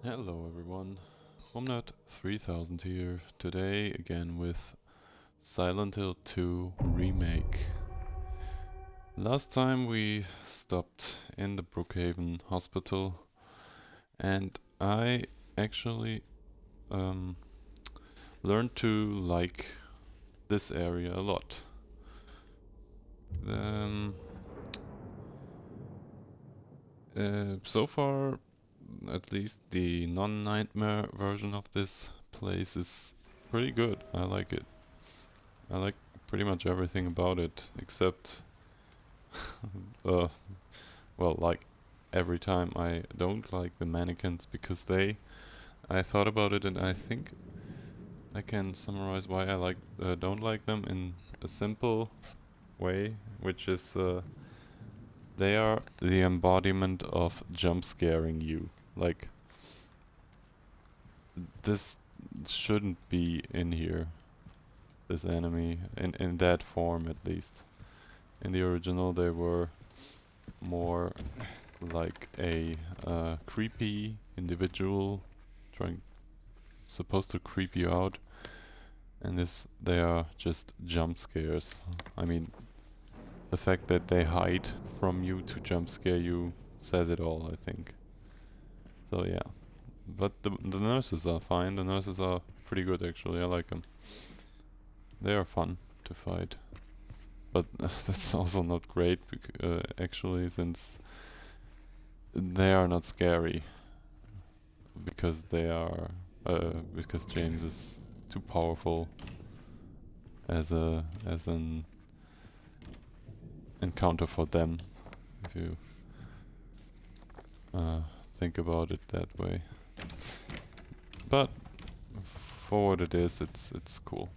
Hello everyone, Homenut 3000 here, today again with Silent Hill 2 Remake. Last time we stopped in the Brookhaven hospital and I actually learned to like this area a lot. Um, so far, at least the non-nightmare version of this place is pretty good. I like it. I like pretty much everything about it, except, uh, well, like every time I don't like the mannequins because I thought about it and I think I can summarize why I don't like them in a simple way, which is they are the embodiment of jump scaring you. Like, this shouldn't be in here, this enemy, in that form at least. In the original they were more like a creepy individual supposed to creep you out, and they are just jump scares. I mean, the fact that they hide from you to jump scare you says it all, I think. So yeah, but the nurses are fine. The nurses are pretty good actually. I like them. They are fun to fight, but that's also not great actually, since they are not scary because because James is too powerful as an encounter for them, if you think about it that way. But for what it is, it's cool,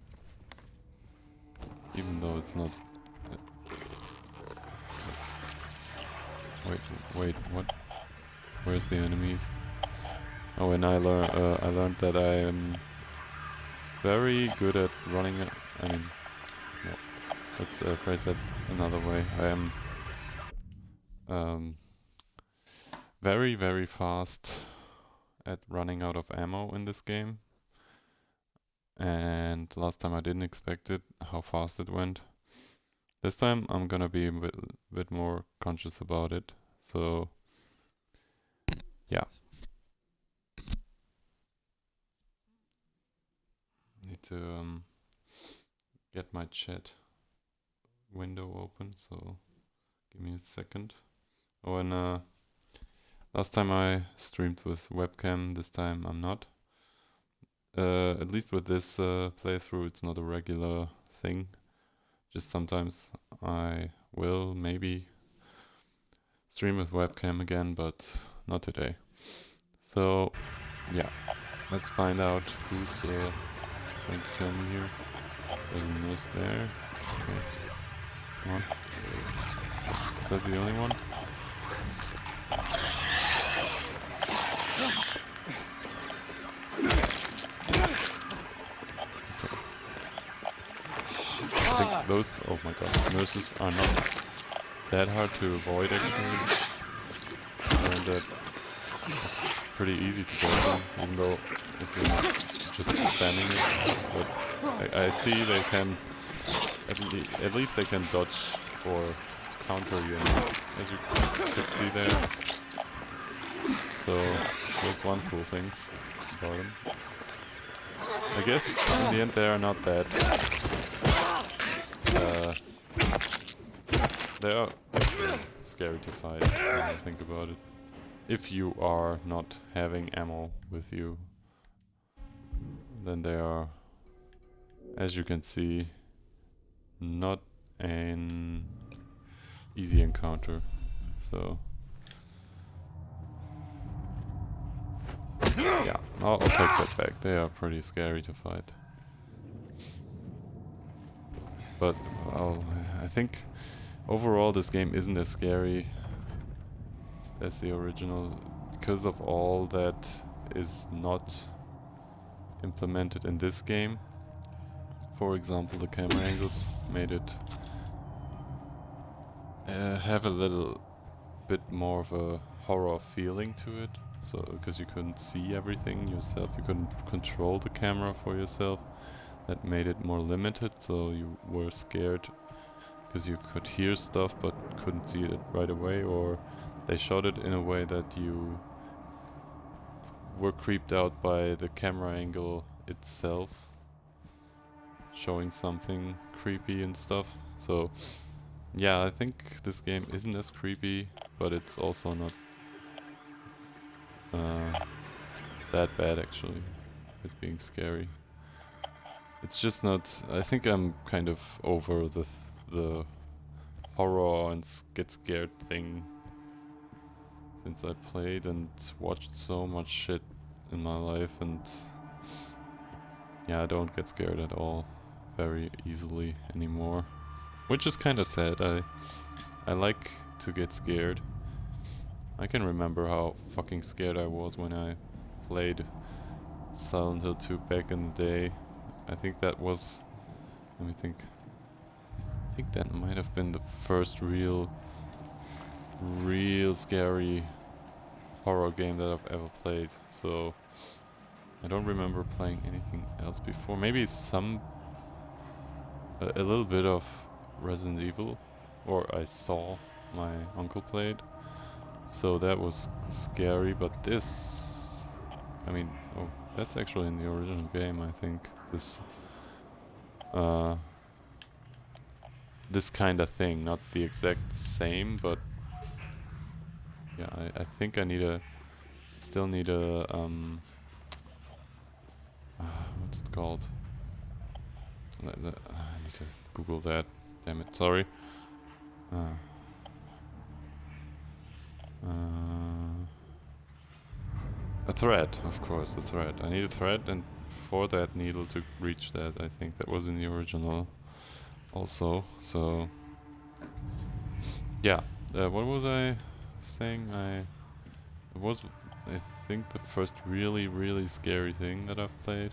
even though it's not. Wait, what? Where's the enemies? Oh, and I learned that I am very good at running. I mean, no, let's phrase that another way. I am very fast at running out of ammo in this game. And last time I didn't expect it, how fast it went. This time I'm gonna be a bit more conscious about it. So, yeah. Need to get my chat window open, so give me a second. Oh, and last time I streamed with webcam, this time I'm not. At least with this playthrough, it's not a regular thing. Just sometimes I will maybe stream with webcam again, but not today. So, yeah, let's find out who's going to tell me here. There's a nurse there. Okay. Come on. Is that the only one? I think those, oh my god, nurses are not that hard to avoid actually. And that it's pretty easy to get them, even though if you're not just spamming it. But I see they can, at least they can dodge or counter you, as you could see there. So that's one cool thing about them. I guess in the end they are not that. They are scary to fight when you think about it. If you are not having ammo with you, then they are, as you can see, not an easy encounter. So yeah, I'll take that back. They are pretty scary to fight. But I think overall this game isn't as scary as the original because of all that is not implemented in this game. For example, the camera angles made it have a little bit more of a horror feeling to it. So because you couldn't see everything yourself, you couldn't control the camera for yourself. That made it more limited, so you were scared because you could hear stuff but couldn't see it right away, or they shot it in a way that you were creeped out by the camera angle itself, showing something creepy and stuff. So yeah, I think this game isn't as creepy, but it's also not that bad actually, it being scary. It's just not. I think I'm kind of over the horror and get scared thing, since I played and watched so much shit in my life, and yeah, I don't get scared at all very easily anymore, which is kind of sad. I like to get scared. I can remember how fucking scared I was when I played Silent Hill 2 back in the day. I think that was, let me think. I think that might have been the first real scary horror game that I've ever played. So I don't remember playing anything else before. Maybe a little bit of Resident Evil, or I saw my uncle played. So that was scary, but this, I mean, oh, that's actually in the original game, I think. This kind of thing, not the exact same, but yeah, I think I still need a, what's it called? I need to Google that, damn it, sorry. A thread, of course, a thread. I need a thread, and for that needle to reach that, I think that was in the original also, so yeah. What was I saying? It was, I think, the first really scary thing that I've played,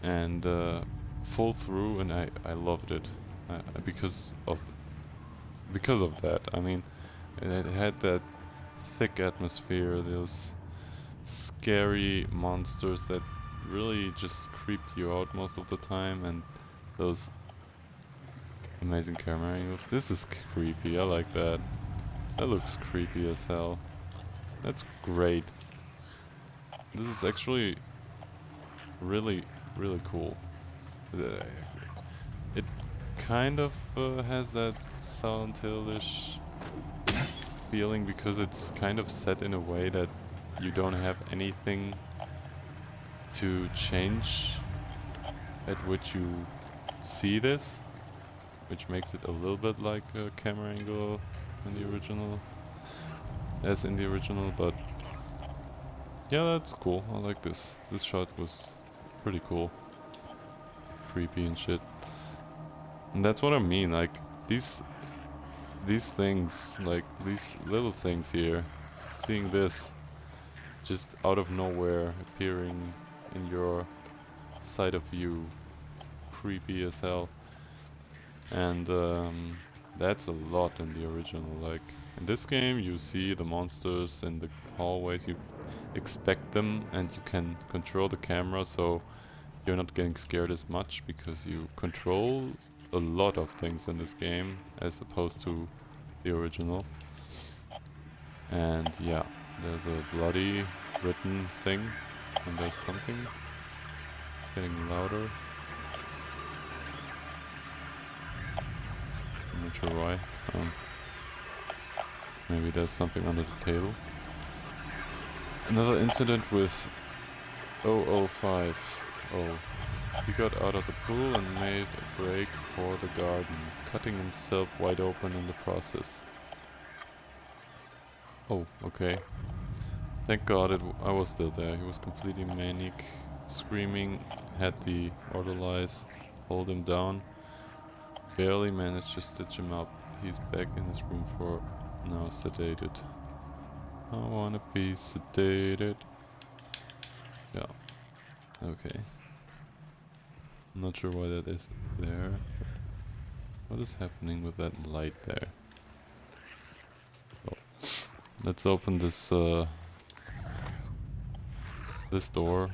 and full through, and I loved it because of that. I mean, it had that thick atmosphere, those scary monsters that really just creeped you out most of the time, and those amazing camera angles. This is creepy, I like that. That looks creepy as hell. That's great. This is actually really cool. It kind of has that Silent Hill-ish feeling because it's kind of set in a way that you don't have anything to change at which you see this, which makes it a little bit like a camera angle in the original, as in the original, but yeah, that's cool. I like this. This shot was pretty cool. Creepy and shit. And that's what I mean, like, these things, like, these little things here, seeing this just out of nowhere appearing in your side of view, creepy as hell. And that's a lot in the original. Like, in this game you see the monsters in the hallways, you expect them, and you can control the camera, so you're not getting scared as much because you control a lot of things in this game as opposed to the original. And yeah, there's a bloody written thing, and there's something. It's getting louder. I'm not sure why. Maybe there's something under the table. Another incident with 0050. He got out of the pool and made a break for the garden, cutting himself wide open in the process. Oh, okay. Thank God I was still there. He was completely manic, screaming, had the orderlies hold him down. Barely managed to stitch him up. He's back in his room for now, sedated. I wanna be sedated. Yeah. Okay. I'm not sure why that is there. What is happening with that light there? Oh. Let's open this this door.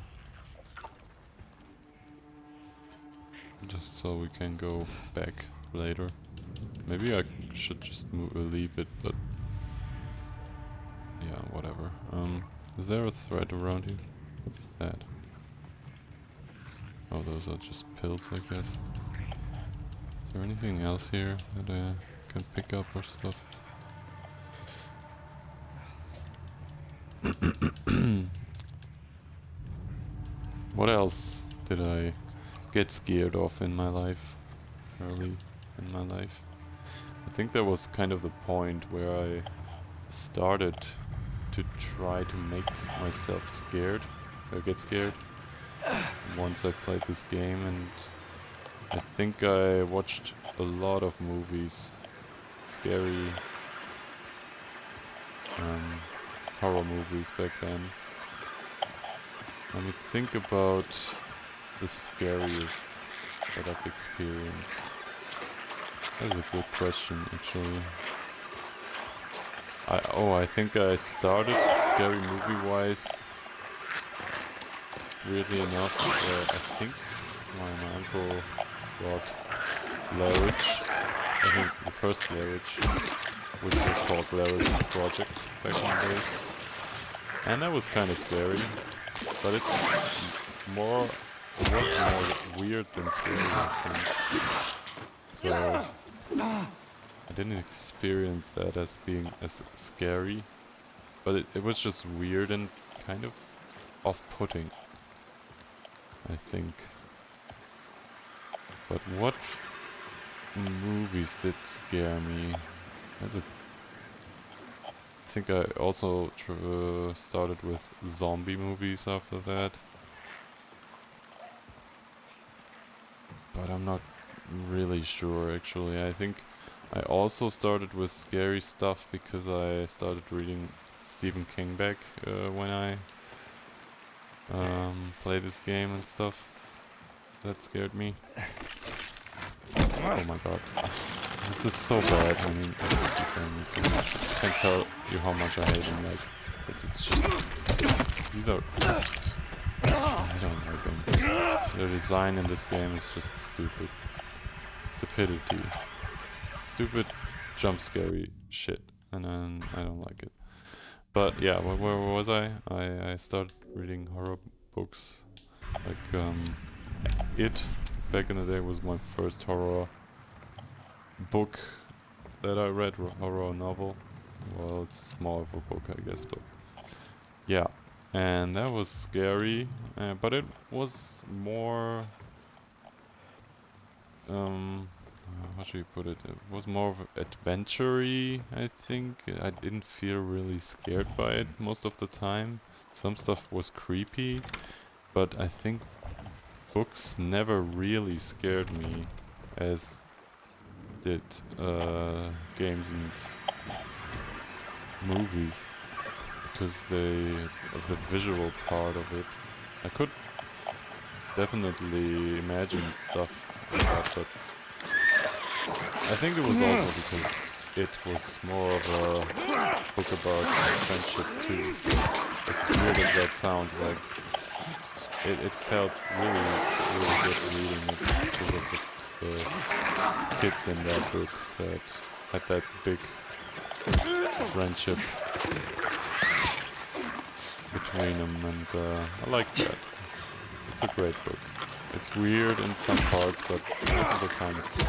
Just so we can go back later. Maybe I should just leave it, but yeah, whatever. Is there a thread around here? What's that? Oh, those are just pills, I guess. Is there anything else here that I can pick up or stuff? What else did I get scared of in my life? Early in my life? I think that was kind of the point where I started to try to make myself scared, or get scared, once I played this game, and I think I watched a lot of movies, scary horror movies back then. Let me think about the scariest that I've experienced. That's a good question, actually. I think I started scary movie-wise, weirdly enough. I think my uncle bought Blair Witch. I think the first Blair Witch, which was called Blair Witch Project back in the days. And that was kind of scary, but it was more weird than scary, I think. So I didn't experience that as being as scary, but it was just weird and kind of off-putting, I think. But what movies did scare me? I think I also started with zombie movies after that. But I'm not really sure, actually. I think I also started with scary stuff because I started reading Stephen King back when I played this game and stuff. That scared me. Oh my god. This is so bad. I mean, I hate this enemy so much. I can't tell you how much I hate him. Like, it's just... These are... I don't like them. The design in this game is just stupid. Stupidity. Stupid jump scary shit. And then I don't like it. But yeah, where was I? I started reading horror books. Like, It, back in the day, was my first horror book that I read, horror novel. Well, it's more of a book, I guess, but yeah. And that was scary, but it was more, how should you put it? It was more of adventure-y, I think. I didn't feel really scared by it most of the time. Some stuff was creepy, but I think books never really scared me as did games and movies, because of the visual part of it. I could definitely imagine stuff like that, but I think it was also because it was more of a book about friendship too. As weird as that sounds, like it felt really good reading it because of the kids in that book that had that big friendship between them, and I like that. It's a great book. It's weird in some parts, but most of the time it's good.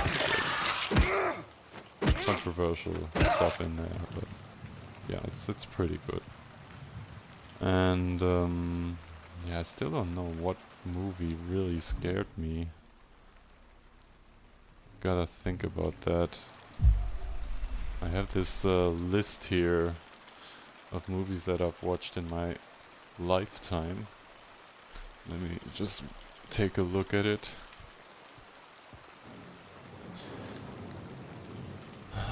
Controversial stuff in there, but yeah, it's pretty good. And yeah, I still don't know what movie really scared me. Gotta think about that. I have this list here of movies that I've watched in my lifetime. Let me just take a look at it.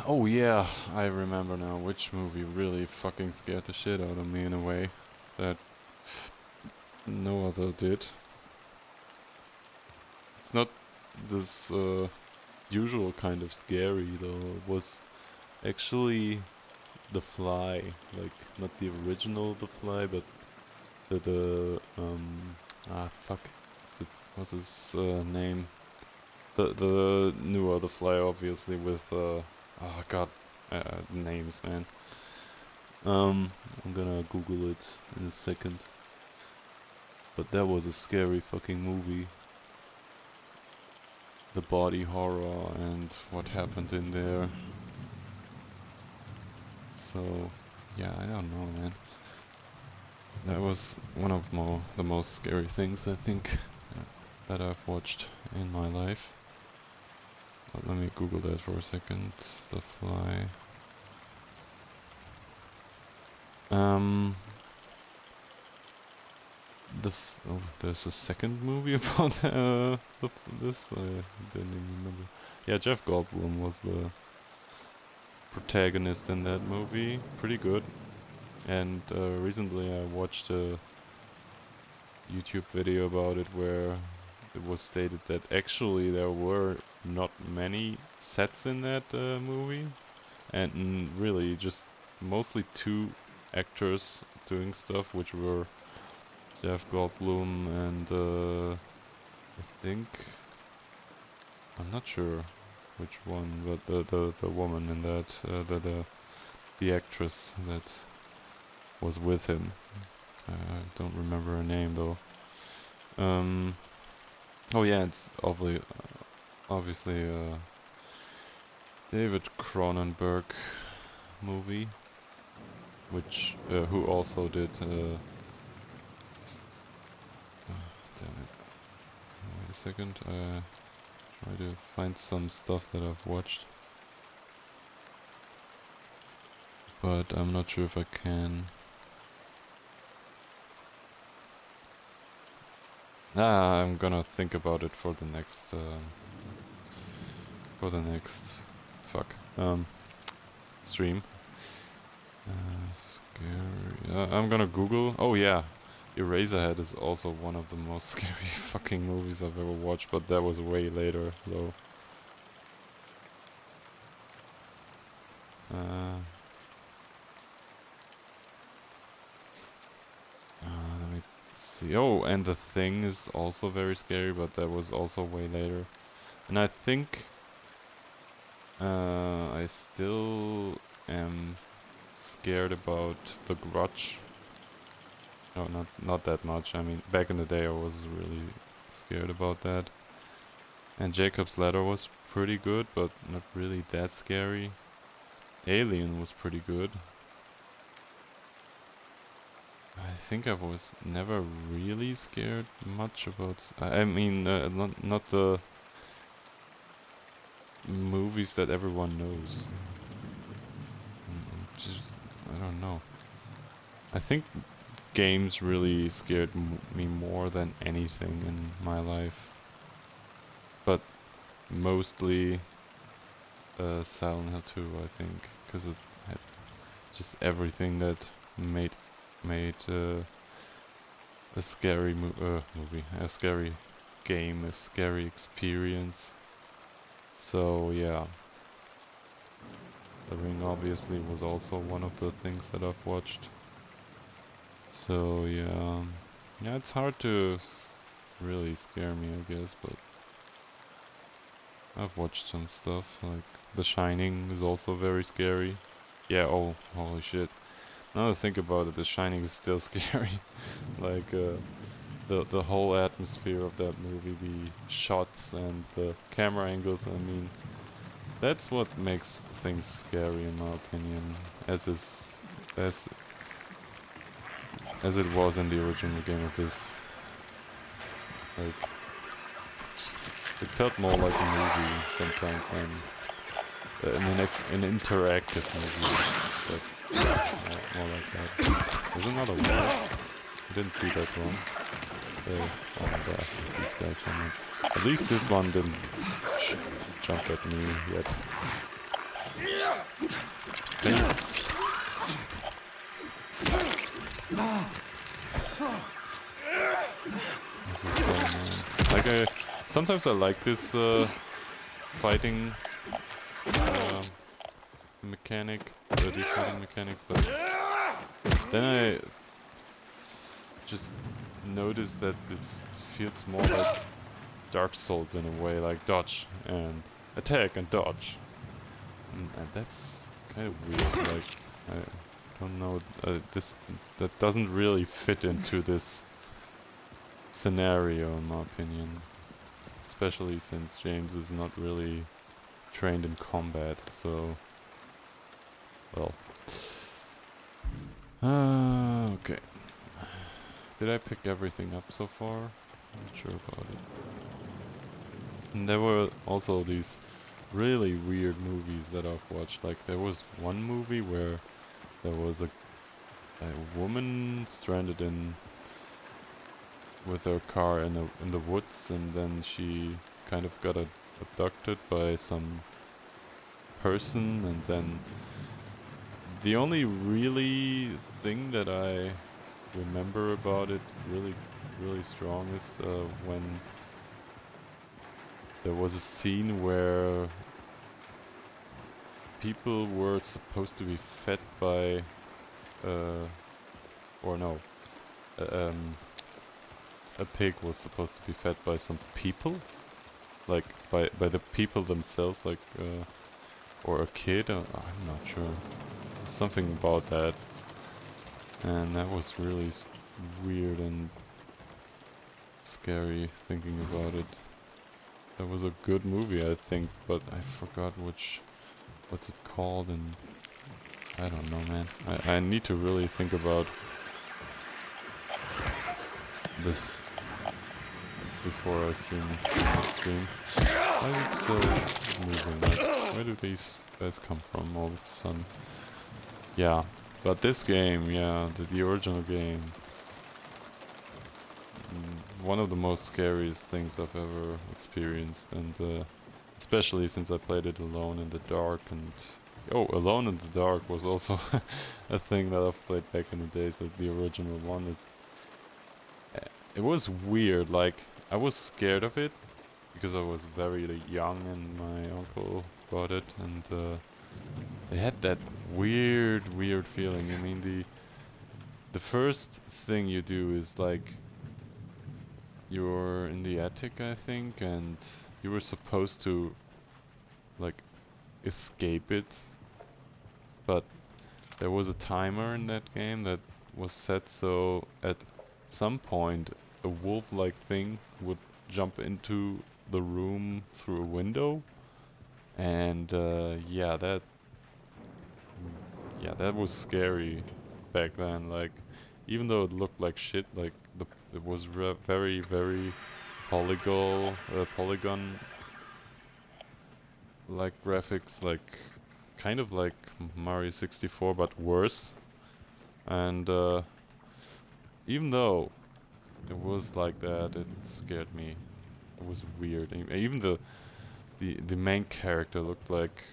Oh yeah, I remember now which movie really fucking scared the shit out of me in a way that no other did. It's not this usual kind of scary though. It was actually The Fly, like not the original The Fly, but fuck, what's his name? The newer the Fly, obviously, with oh god, names, man. I'm gonna Google it in a second. But that was a scary fucking movie. The body horror and what happened in there. So, yeah, I don't know, man. That was one of the most scary things, I think, that I've watched in my life. But let me Google that for a second. The Fly. Oh, there's a second movie about this. I didn't even remember. Yeah, Jeff Goldblum was the protagonist in that movie. Pretty good. And recently I watched a YouTube video about it where it was stated that actually there were not many sets in that movie, and really just mostly two actors doing stuff, which were Jeff Goldblum and I think, I'm not sure which one, but the woman in that, the actress that was with him. I don't remember her name though. Oh yeah, it's obviously a David Cronenberg movie, which who also did. Damn it! Wait a second. Try to find some stuff that I've watched, but I'm not sure if I can. I'm gonna think about it for the next. Fuck. Stream. Scary. I'm gonna Google. Oh yeah, Eraserhead is also one of the most scary fucking movies I've ever watched, but that was way later, though. Let me see. Oh, and The Thing is also very scary, but that was also way later. And I think I still am scared about The Grudge. No, not that much. I mean, back in the day I was really scared about that. And Jacob's Ladder was pretty good, but not really that scary. Alien was pretty good. I think I was never really scared much about... I mean, not the movies that everyone knows. Just, I don't know. I think games really scared me more than anything in my life. But mostly Silent Hill 2, I think, because it had just everything that made a scary movie, a scary game, a scary experience. So yeah, The Ring obviously was also one of the things that I've watched. So yeah, yeah, it's hard to really scare me, I guess, but I've watched some stuff, like The Shining is also very scary. Yeah, oh, holy shit. Now that I think about it, The Shining is still scary. Like, the whole atmosphere of that movie, the shots and the camera angles, I mean, that's what makes things scary in my opinion, as it was in the original game of this. Like, it felt more like a movie sometimes than an interactive movie, but more like that. There's another one. I didn't see that one. Oh my god, these guys so much. At least this one didn't jump at me yet. This is so annoying. Like, sometimes I like this fighting mechanic, these fighting mechanics, but then just noticed that it feels more like Dark Souls in a way, like dodge and attack and dodge, and that's kind of weird. Like I don't know, that doesn't really fit into this scenario in my opinion, especially since James is not really trained in combat. So, well, okay. Did I pick everything up so far? Not sure about it. And there were also these really weird movies that I've watched. Like there was one movie where there was a woman stranded in with her car in the woods, and then she kind of got abducted by some person, and then the only really thing that I remember about it really strong is when there was a scene where people were supposed to be fed by or no, a pig was supposed to be fed by some people, like by the people themselves, like or a kid. I'm not sure. Something about that, and that was really weird and scary thinking about it. That was a good movie, I think, but I forgot what's it called, and I don't know, man. I need to really think about this before I stream. Why is it still moving? Like, where do these guys come from all of a sudden? Yeah, but this game, yeah, the original game, one of the most scariest things I've ever experienced, and especially since I played it alone in the dark. And oh, Alone in the Dark was also a thing that I've played back in the days, like the original one. It was weird, like I was scared of it because I was very young and my uncle bought it, and it had that weird feeling. I mean, the first thing you do is like you're in the attic, I think, and you were supposed to like escape it, but there was a timer in that game that was set so at some point a wolf-like thing would jump into the room through a window, and yeah, that was scary back then. Like, even though it looked like shit, like it was very polygon like graphics, like kind of like Mario 64 but worse. And even though it was like that, it scared me. It was weird. Even the main character looked like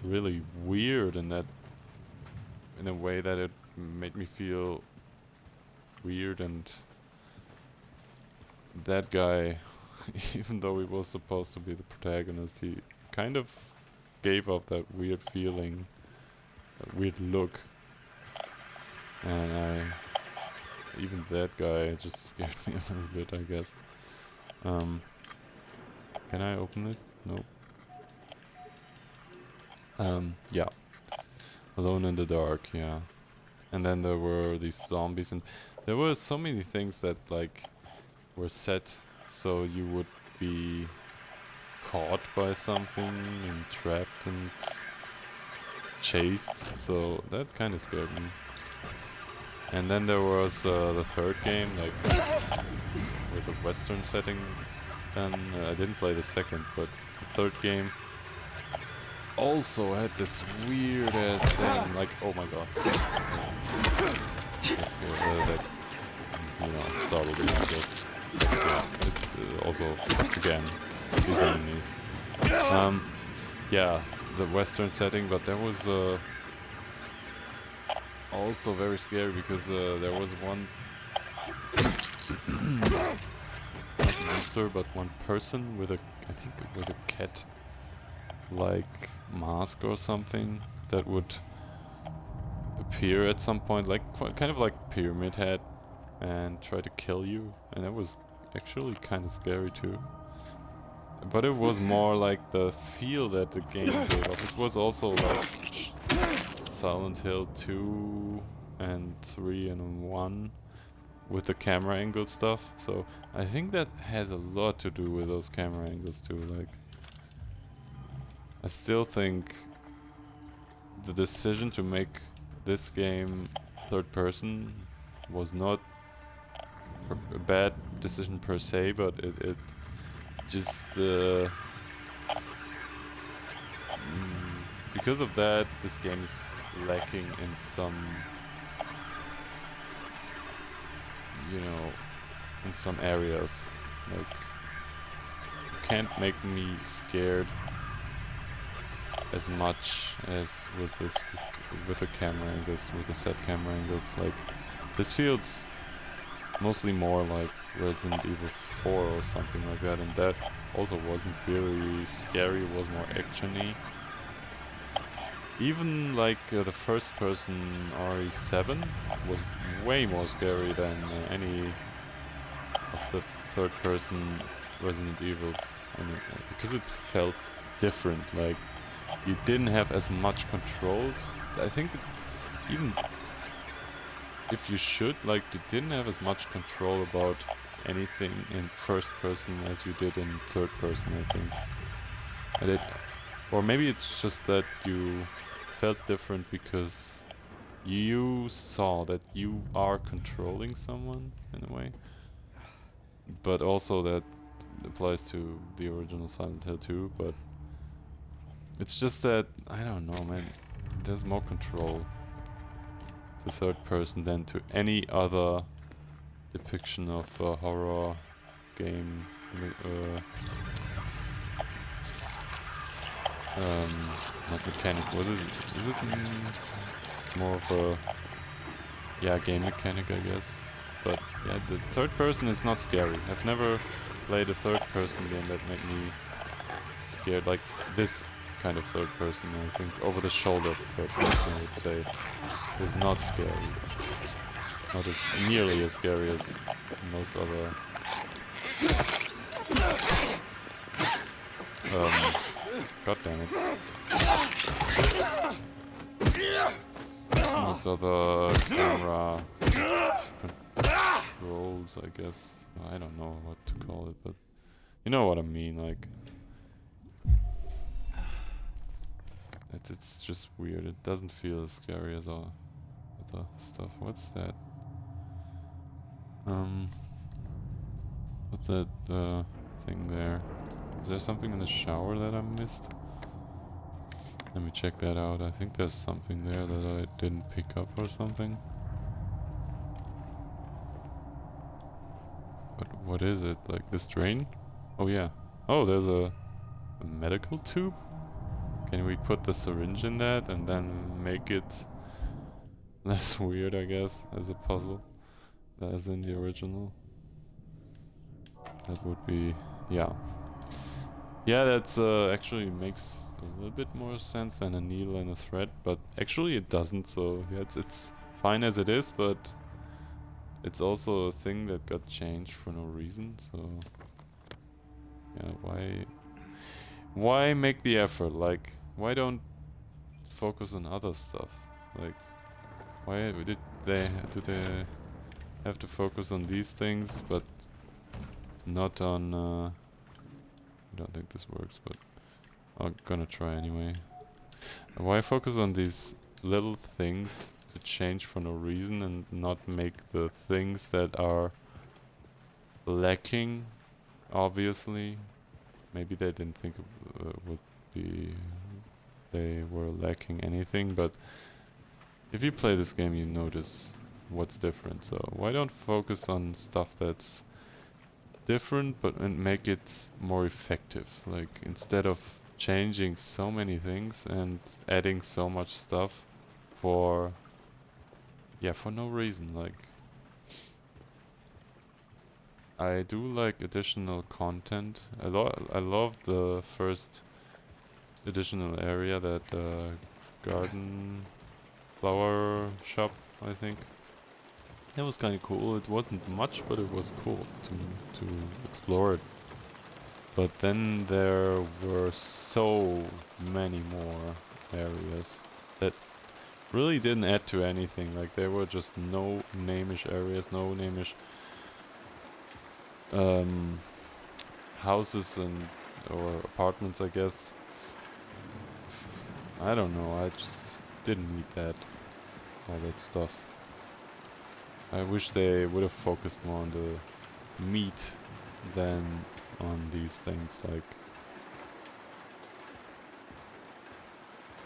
really weird in a way that it made me feel weird. And that guy, even though he was supposed to be the protagonist, he kind of gave off that weird feeling, that weird look. And even that guy just scared me a little bit, I guess. Can I open it? Nope. Yeah. Alone in the Dark, yeah. And then there were these zombies, and there were so many things that like were set so you would be caught by something and trapped and chased, so that kind of scared me. And then there was the third game, like with a western setting, and I didn't play the second, but the third game also had this weird ass thing, like, oh my god. That's weird, that, startled me, I guess. Yeah, it's also, again, these enemies. Yeah, the western setting, but there was also very scary because there was one not monster, but one person with I think it was a cat like mask or something that would appear at some point, like kind of like Pyramid Head, and try to kill you, and that was actually kind of scary too. But it was more like the feel that the game gave off. It was also like Silent Hill 2 and 3 and 1 with the camera angle stuff. So I think that has a lot to do with those camera angles too. Like, I still think the decision to make this game third person was not a bad decision per se, but it just because of that, this game is lacking in some, you know, in some areas. Like, you can't make me scared as much as with this, with the camera angles, with the set camera angles. Like, this feels mostly more like Resident Evil 4 or something like that, and that also wasn't very scary, it was more actiony. Even like the first person RE7 was way more scary than any of the third person Resident Evils, and because it felt different. Like, you didn't have as much controls. I think even if you should, like, you didn't have as much control about anything in first person as you did in third person, I think. And or maybe it's just that you felt different because you saw that you are controlling someone in a way. But also that applies to the original Silent Hill 2, but it's just that, I don't know, man, there's more control to third person than to any other depiction of a horror game. Not mechanic, was it? Is it more of a, yeah, game mechanic, I guess. But yeah, the third person is not scary. I've never played a third person game that made me scared, like this kind of third person. I think over the shoulder third person, I would say, is not scary. Not as nearly as scary as most other god damn it. Most other camera controls, I guess. I don't know what to call it, but you know what I mean, like, it's just weird. It doesn't feel as scary as other stuff. What's that? What's that thing there? Is there something in the shower that I missed? Let me check that out. I think there's something there that I didn't pick up or something. But what is it? Like this drain? Oh yeah. Oh, there's a medical tube? Can we put the syringe in that and then make it less weird, I guess, as a puzzle, as in the original? That would be, yeah. Yeah, that's actually makes a little bit more sense than a needle and a thread, but actually it doesn't, so yeah, it's fine as it is, but it's also a thing that got changed for no reason, so yeah, why make the effort? Like, why don't focus on other stuff? Like, why do they have to focus on these things, but not on I don't think this works, but I'm gonna try anyway. Why focus on these little things to change for no reason and not make the things that are lacking, obviously? Maybe they didn't think they were lacking anything, but if you play this game you notice what's different. So why don't focus on stuff that's different and make it more effective? Like, instead of changing so many things and adding so much stuff for no reason. Like, I do like additional content. I love the first additional area, that garden flower shop, I think. That was kind of cool. It wasn't much, but it was cool to explore it. But then there were so many more areas that really didn't add to anything. Like there were just no name-ish areas, no name-ish houses and or apartments, I guess. I don't know. I just didn't need that, all that stuff. I wish they would have focused more on the meat than on these things. Like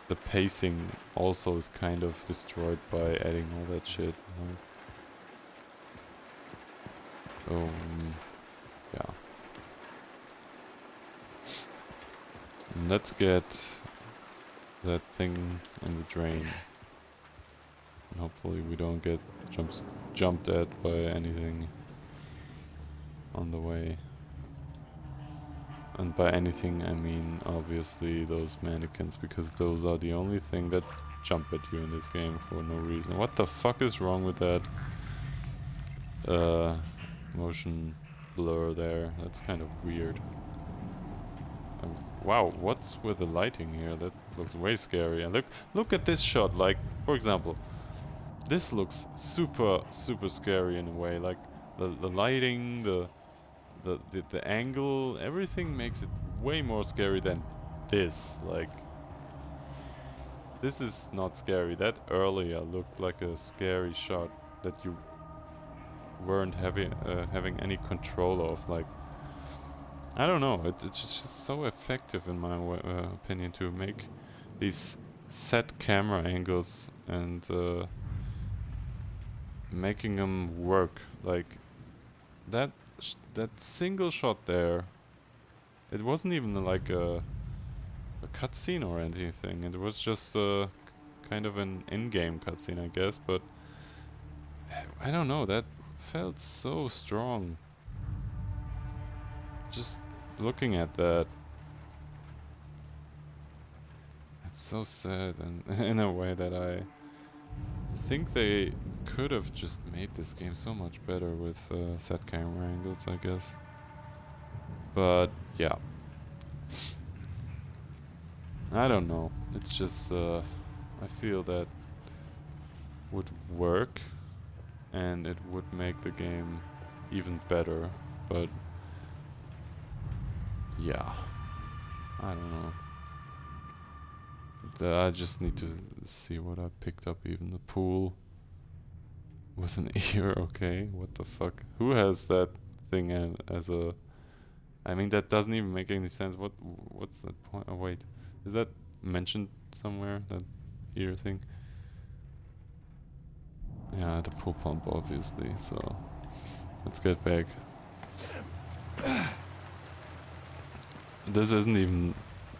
the pacing also is kind of destroyed by adding all that shit. Yeah. And let's get that thing in the drain. And hopefully we don't get jumped at by anything on the way. And by anything I mean obviously those mannequins, because those are the only thing that jump at you in this game for no reason. What the fuck is wrong with that motion blur there? That's kind of weird. Wow, what's with the lighting here? That looks way scary. And look at this shot. Like, for example, this looks super scary in a way. Like the lighting, the angle, everything makes it way more scary than this. Like, this is not scary. That earlier looked like a scary shot that you weren't having any control of. Like, I don't know. It's just so effective in my opinion to make these set camera angles and making them work. Like that single shot there. It wasn't even like a cutscene or anything. It was just kind of an in-game cutscene, I guess. But I don't know. That felt so strong. Just looking at that, it's so sad, and in a way that I think they could have just made this game so much better with set camera angles, I guess. But yeah, I don't know. It's just I feel that would work, and it would make the game even better. But yeah, I don't know. I just need to see what I picked up. Even the pool with an ear. Okay, what the fuck? Who has that thing as a? I mean, that doesn't even make any sense. What's that point? Oh wait, is that mentioned somewhere? That ear thing? Yeah, the pool pump, obviously. So let's get back. This isn't even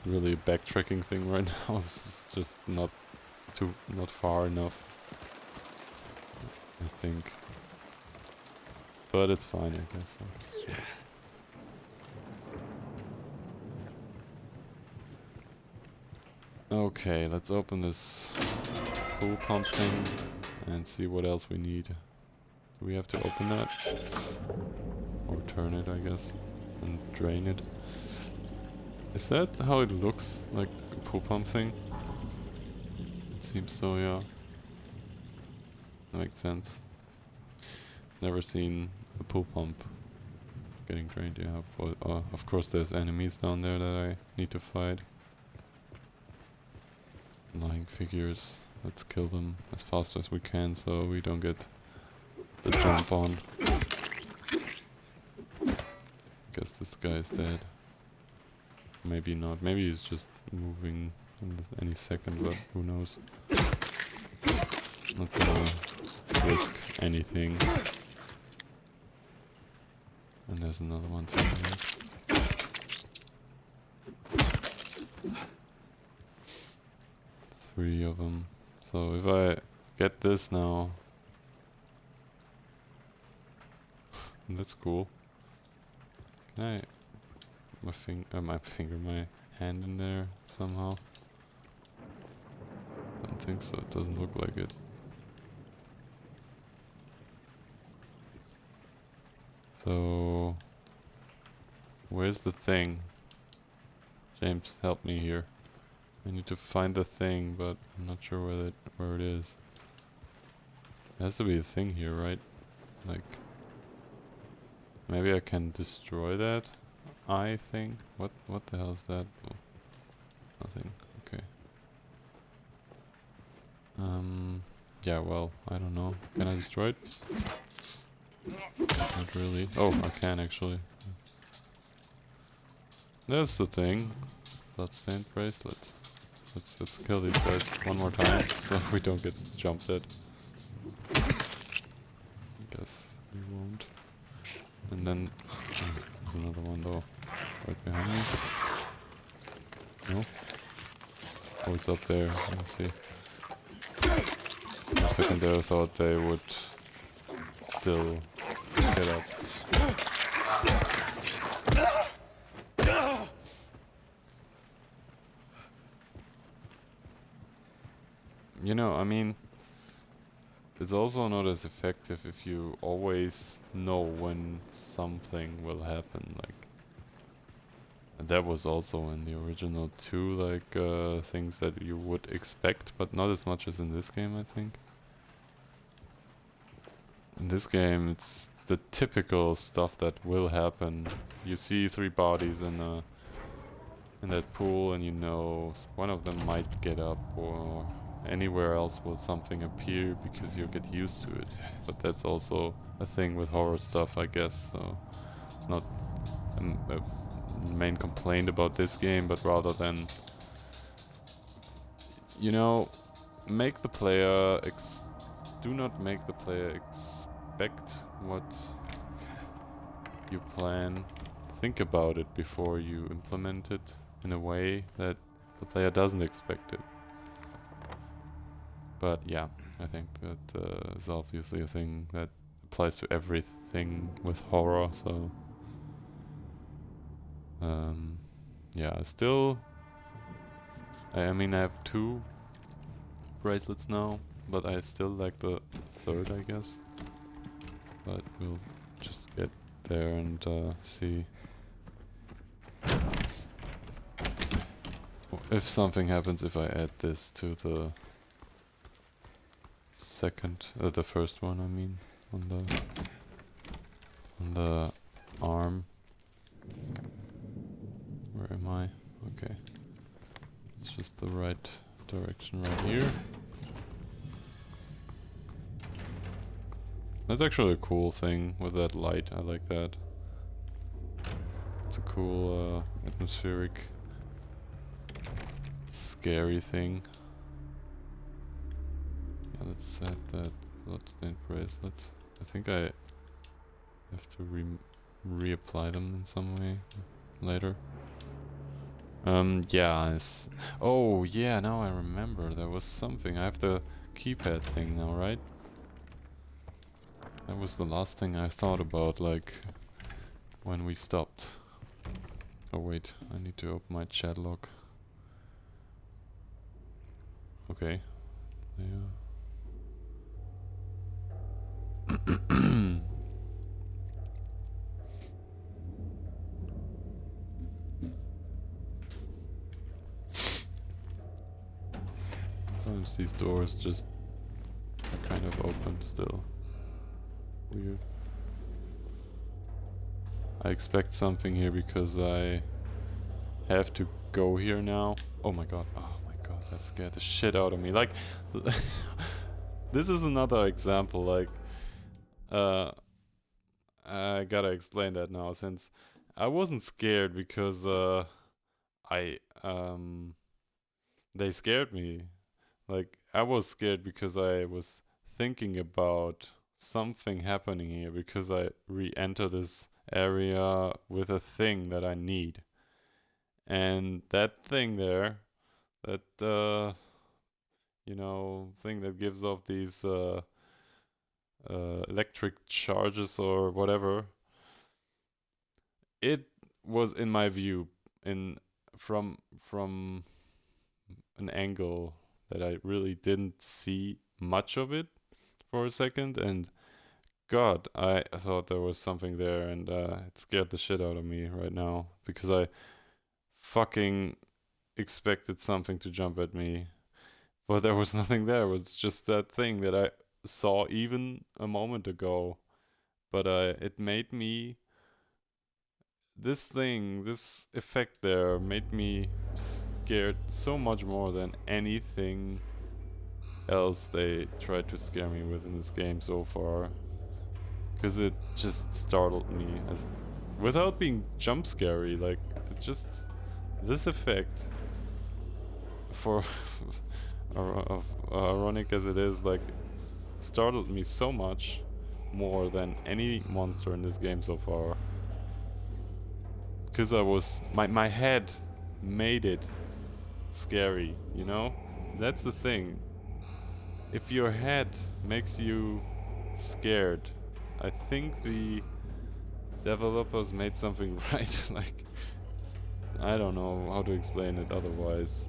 really a backtracking thing right now. It's just not far enough, I think. But it's fine, I guess. Okay, let's open this pool pump thing and see what else we need. Do we have to open that? Or turn it, I guess, and drain it. Is that how it looks, like a pool pump thing? It seems so, yeah. That makes sense. Never seen a pool pump getting drained, yeah. But, of course there's enemies down there that I need to fight. Lying figures. Let's kill them as fast as we can so we don't get the jump on. Guess this guy is dead. Maybe not. Maybe he's just moving in any second, but who knows. Not gonna risk anything. And there's another one too. Three of them. So if I get this now, that's cool. Can I my hand in there somehow? Don't think so. It doesn't look like it. So where's the thing? James, help me here. I need to find the thing, but I'm not sure where it is. There has to be a thing here, right? Like, maybe I can destroy that eye thing? What the hell is that? Oh, nothing. Okay. Yeah, well, I don't know. Can I destroy it? Not really. Oh, I can actually. That's the thing. Bloodstained bracelet. Let's kill these guys one more time so we don't get jumped at. Guess we won't. And then there's another one though. Right behind me. No? Oh, it's up there. Let me see. For a second there I thought they would still get up. You know, I mean, it's also not as effective if you always know when something will happen, like. And that was also in the original too, like things that you would expect, but not as much as in this game, I think. In this game, it's the typical stuff that will happen. You see 3 bodies in that pool, and you know one of them might get up, or anywhere else will something appear because you get used to it. But that's also a thing with horror stuff, I guess. So it's not a main complaint about this game, but rather than, you know, make the player do not make the player expect what you plan. Think about it before you implement it in a way that the player doesn't expect it. But yeah, I think that is obviously a thing that applies to everything with horror, so yeah, still, I mean I have 2 bracelets now, but I still like the 3rd, I guess. But we'll just get there and see if something happens if I add this to the the first one, I mean, on the arm. Where am I? Okay. It's just the right direction right here. That's actually a cool thing with that light. I like that. It's a cool atmospheric, scary thing. Yeah, let's add that bloodstained bracelet. I think I have to reapply them in some way later. Yeah. Oh, yeah, now I remember. There was something. I have the keypad thing now, right? That was the last thing I thought about, like, when we stopped. Oh, wait. I need to open my chat log. Okay. Yeah. Sometimes these doors just are kind of open still. Weird. I expect something here because I have to go here now. Oh my god. Oh my god, that scared the shit out of me. Like, this is another example, like, I gotta explain that now, since I wasn't scared because, they scared me. Like, I was scared because I was thinking about something happening here, because I re-enter this area with a thing that I need. And that thing there, that, you know, thing that gives off these, electric charges or whatever, it was in my view, from an angle that I really didn't see much of it for a second, and God, I thought there was something there, and it scared the shit out of me right now because I fucking expected something to jump at me, but there was nothing there. It was just that thing that I saw even a moment ago. But it made me this effect there made me scared so much more than anything else they tried to scare me with in this game so far. Because it just startled me without being jump scary. Like, it just this effect for ironic as it is, like, startled me so much more than any monster in this game so far. Because my head made it scary, you know? That's the thing. If your head makes you scared, I think the developers made something right. Like, I don't know how to explain it otherwise.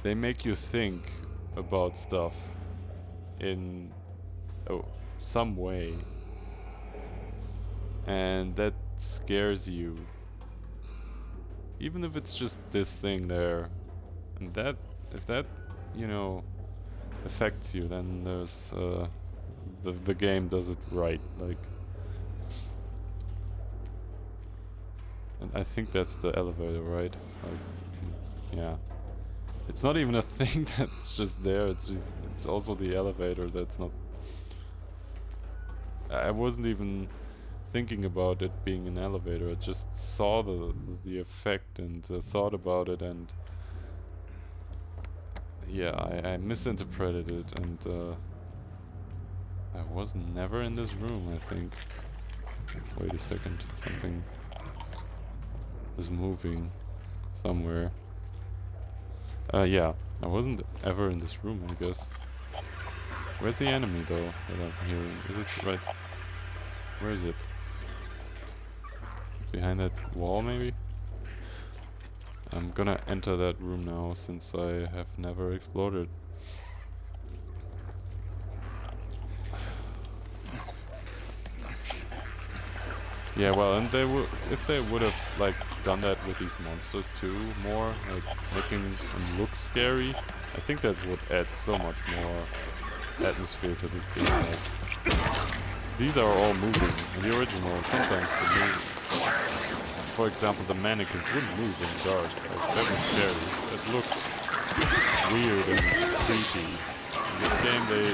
They make you think about stuff in some way, and that scares you, even if it's just this thing there. And that, if that, you know, affects you, then there's the game does it right. Like, and I think that's the elevator, right? Like, yeah. It's not even a thing that's just there. It's also the elevator that's not. I wasn't even thinking about it being an elevator. I just saw the effect and thought about it, and yeah, I misinterpreted it, and I was never in this room, I think. Wait a second, something is moving somewhere. Yeah, I wasn't ever in this room, I guess. Where's the enemy, though, that I'm hearing? Is it right? Where is it? Behind that wall, maybe? I'm gonna enter that room now, since I have never explored it. Yeah, well, and if they would have, like, done that with these monsters too, more, like, making them look scary, I think that would add so much more atmosphere to this game. Like, these are all moving. In the original, sometimes they move. For example, the mannequins wouldn't move in the dark. Like, that was scary. It looked weird and creepy. In this game, they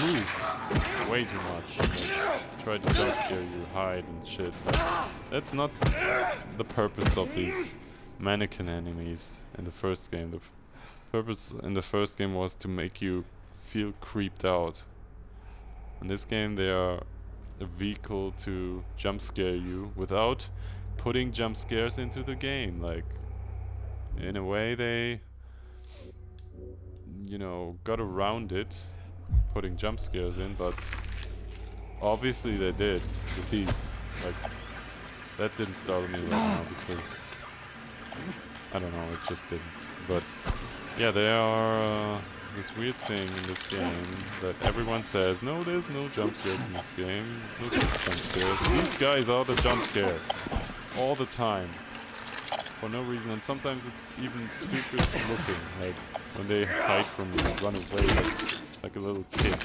move way too much. Like, try to jump scare you, hide and shit. Like, that's not the purpose of these mannequin enemies in the first game. The purpose in the first game was to make you feel creeped out. In this game, they are a vehicle to jump scare you without putting jump scares into the game. Like, in a way, they, you know, got around it, putting jump scares in, but obviously they did with these. Like, that didn't startle me right now because I don't know, it just didn't. But yeah, they are this weird thing in this game that everyone says, no, there's no jump scares in this game. No jump scares. These guys are the jump scare all the time for no reason, and sometimes it's even stupid looking, like when they hide from you and run away like a little kid.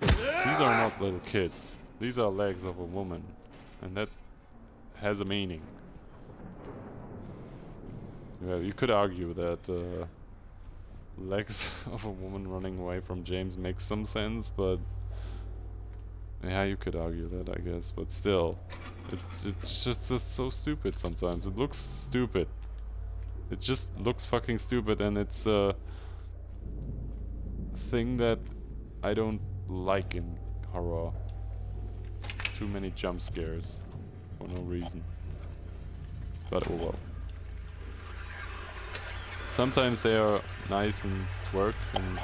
These are not little kids. These are legs of a woman, and that has a meaning. Yeah, you could argue that legs of a woman running away from James makes some sense, but yeah, you could argue that, I guess. But still, it's just so stupid sometimes. It looks stupid. It just looks fucking stupid, and it's a thing that I don't like in horror. Too many jump scares for no reason. But oh well. Sometimes they are nice and work, and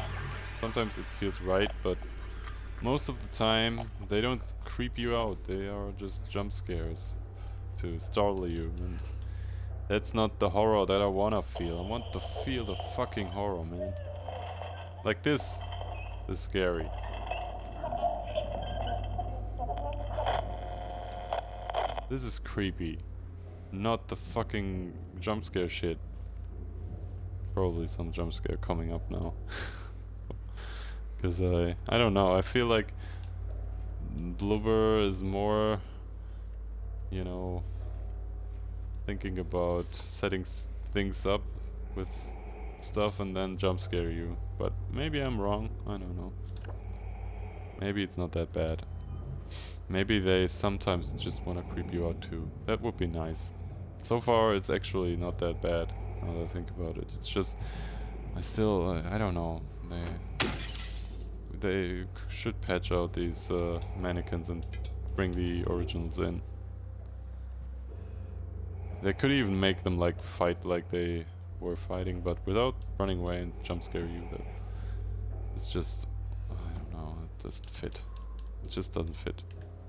sometimes it feels right, but most of the time they don't creep you out. They are just jump scares to startle you, and that's not the horror that I wanna feel. I want to feel the fucking horror, man. Like this is scary. This is creepy. Not the fucking jump scare shit. Probably some jump scare coming up now. Cause I don't know, I feel like Blubber is more, you know, thinking about setting things up with stuff and then jump scare you. But maybe I'm wrong, I don't know. Maybe it's not that bad. Maybe they sometimes just wanna creep you out too. That would be nice. So far it's actually not that bad, now that I think about it. It's just, I don't know. They should patch out these mannequins and bring the originals in. They could even make them like fight like they were fighting, but without running away and jump scare you. It's just, I don't know, it doesn't fit. It just doesn't fit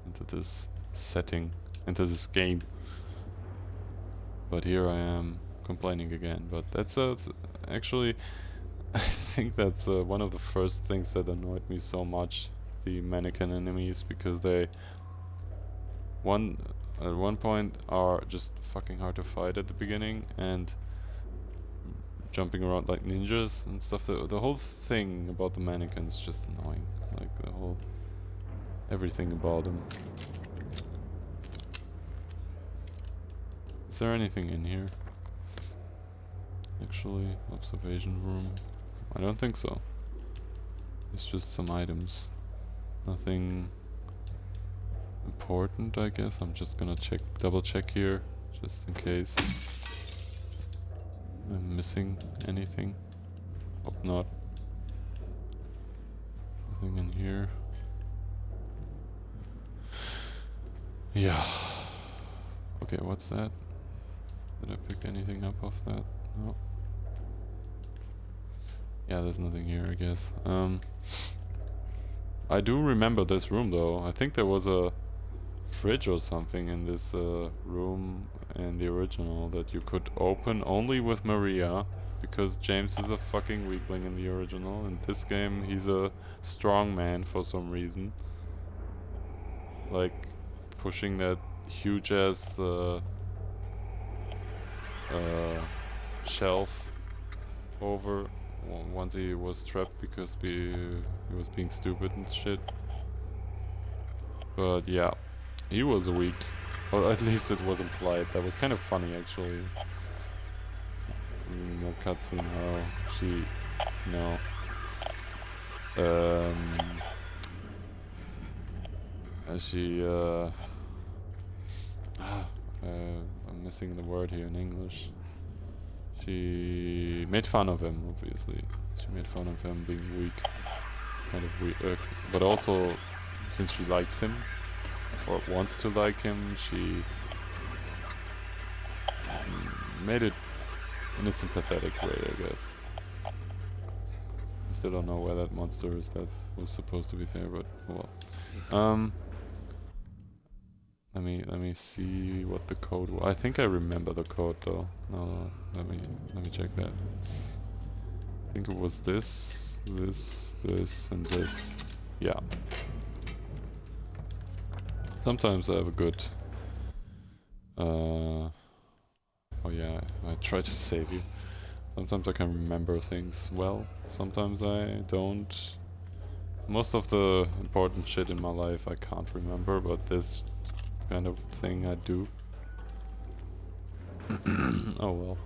into this setting, into this game. But here I am complaining again. But that's actually, I think that's one of the first things that annoyed me so much, the mannequin enemies, because they at one point are just fucking hard to fight at the beginning and jumping around like ninjas and stuff. The whole thing about the mannequins is just annoying. Like everything about them. Is there anything in here? Actually, observation room. I don't think so. It's just some items. Nothing important, I guess. I'm just gonna double check here, just in case I'm missing anything. Hope not. Nothing in here. Yeah. Okay, what's that? Did I pick anything up off that? No. Yeah, there's nothing here, I guess. I do remember this room though. I think there was a fridge or something in this room in the original that you could open only with Maria, because James is a fucking weakling in the original. In this game he's a strong man for some reason. Like pushing that huge ass shelf over once he was trapped because he was being stupid and shit. But yeah, he was weak. Or at least it was implied. That was kind of funny actually. In that cutscene how she... no. I'm missing the word here in English. She made fun of him, obviously. She made fun of him being weak. Kind of weak. But also, since she likes him, or wants to like him, she made it in a sympathetic way, I guess. I still don't know where that monster is that was supposed to be there, but well. Let me see what the code was. I think I remember the code though. No, let me check that. I think it was this, and this. Yeah. Sometimes I have a good... oh yeah, I try to save you. Sometimes I can remember things well, sometimes I don't. Most of the important shit in my life I can't remember, but this kind of thing I do. Oh well.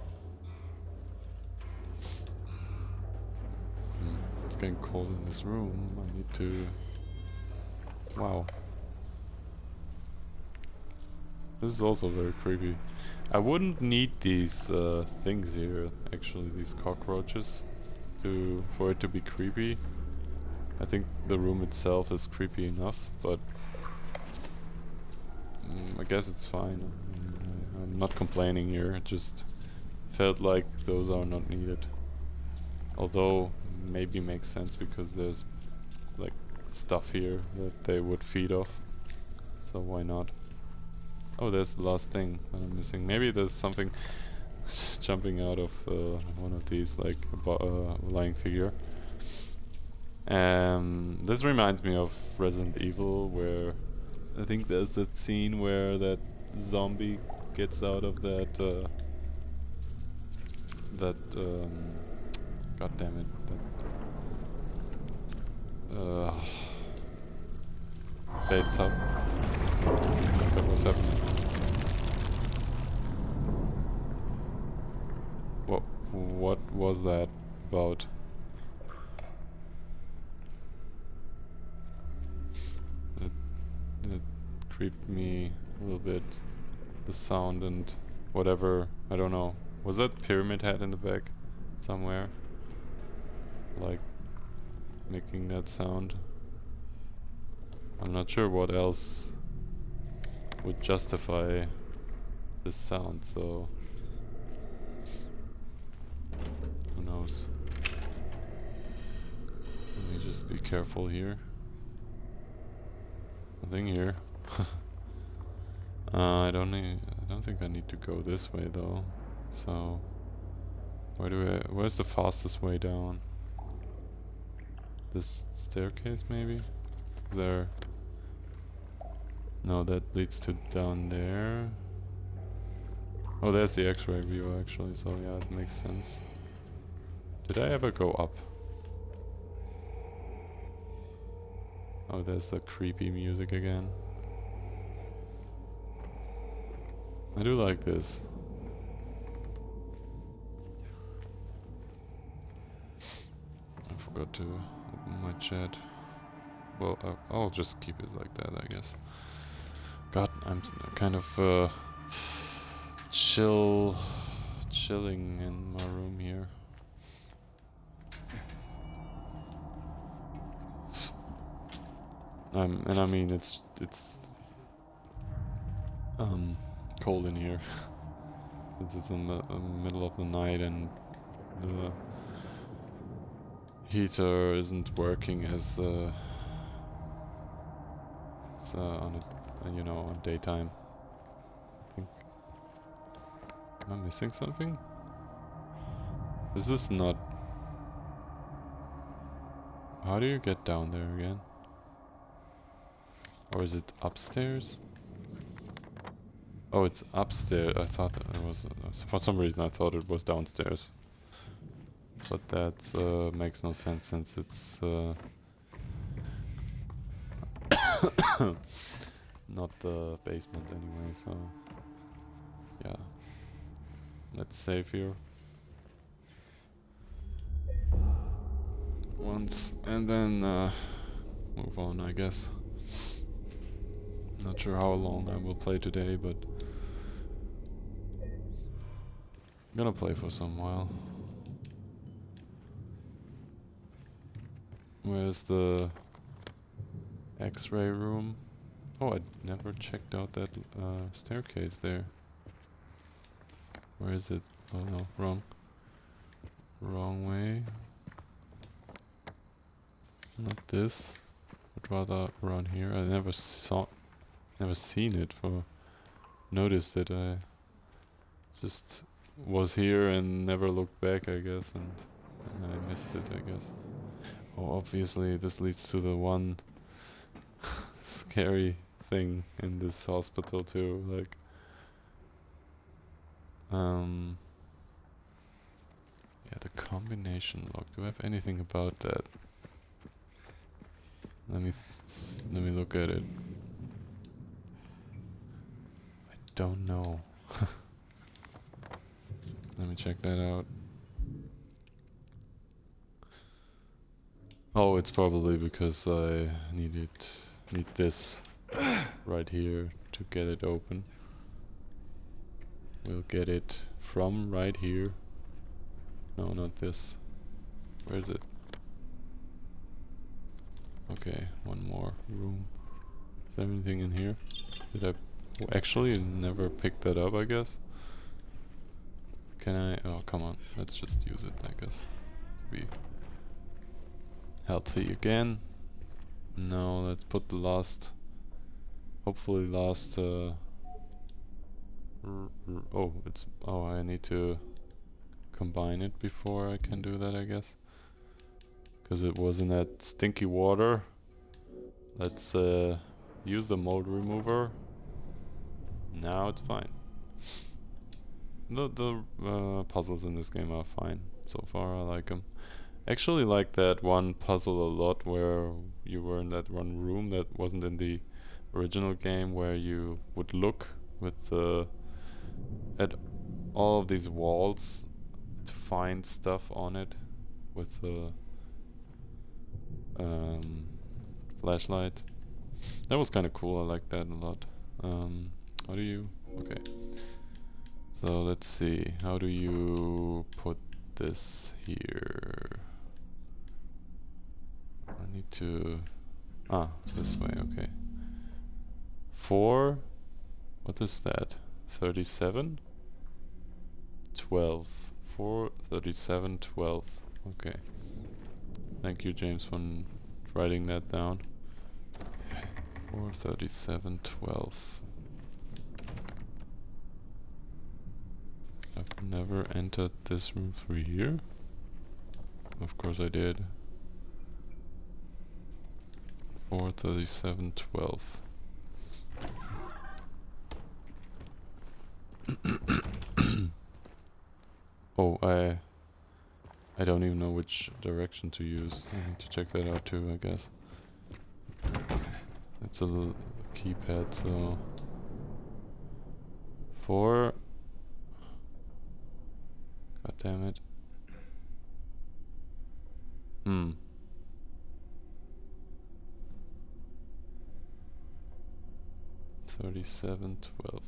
It's getting cold in this room. I need to... Wow. This is also very creepy. I wouldn't need these things here, actually, these cockroaches, for it to be creepy. I think the room itself is creepy enough, but I guess it's fine. I'm not complaining here, it just felt like those are not needed. Although, maybe makes sense because there's like stuff here that they would feed off. So why not? Oh, there's the last thing that I'm missing. Maybe there's something jumping out of one of these, like a lying figure. This reminds me of Resident Evil, where I think there's that scene where that zombie gets out of that god damn it, that bathtub. So that was happening. What was that about? It creeped me a little bit. The sound and whatever, I don't know. Was that pyramid head in the back somewhere? Like making that sound? I'm not sure what else would justify this sound, so who knows. Let me just be careful here. Nothing here. I don't think I need to go this way though. So where's the fastest way down? This staircase maybe? Is there? No, that leads to down there. Oh, there's the X-ray view actually, so yeah, it makes sense. Did I ever go up? Oh, there's the creepy music again. I do like this. I forgot to open my chat. Well, I'll just keep it like that, I guess. God, I'm kind of chilling in my room here. And I mean it's cold in here. Since it's in the middle of the night and the heater isn't working as on daytime. I think. Am I missing something? This is not. How do you get down there again? Or is it upstairs? Oh, it's upstairs. I thought that it was. For some reason, I thought it was downstairs. But that makes no sense since it's not the basement anyway. So yeah, let's save here once and then move on, I guess. Not sure how long I will play today, but I'm gonna play for some while. Where's the X-ray room? Oh, I never checked out that staircase there. Where is it? Oh no, wrong way. Not this, but rather around here. I never seen it or noticed it. I just was here and never looked back, I guess, and I missed it, I guess. Oh, obviously this leads to the one scary thing in this hospital too, like yeah, the combination lock. Do I have anything about that? Let me look at it. I don't know. Let me check that out. Oh, it's probably because I need this right here to get it open. We'll get it from right here. No, not this. Where is it? Okay, one more room. Is there anything in here? Did I actually never pick that up, I guess? Can I? Oh, come on. Let's just use it, I guess. To be healthy again. No, let's put the last. Hopefully, last. Oh, it's. Oh, I need to combine it before I can do that, I guess. Because it was in that stinky water. Let's use the mold remover. Now it's fine. The puzzles in this game are fine so far. I like them. Actually, like that one puzzle a lot where you were in that one room that wasn't in the original game, where you would look with the at all of these walls to find stuff on it with the um, flashlight. That was kind of cool. I like that a lot. How do you? Okay. So let's see. How do you put this here? I need to. Ah, this way. Okay. 4. What is that? 37? 12. 4, 37, 12. Okay. Thank you, James, for writing that down. 4, 37, 12. I've never entered this room through here. Of course I did. 4, 37, 12. Oh, I don't even know which direction to use. I need to check that out too, I guess. It's a little keypad, so 4. God damn it. 37, 12.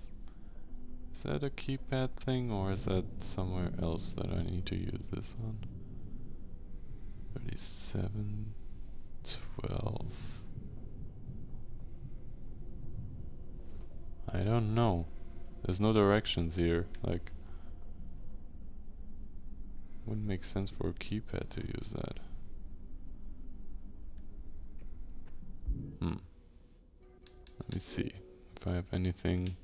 Is that a keypad thing, or is that somewhere else that I need to use this on? 37, 12. I don't know. There's no directions here. Like, wouldn't make sense for a keypad to use that. Let me see if I have anything.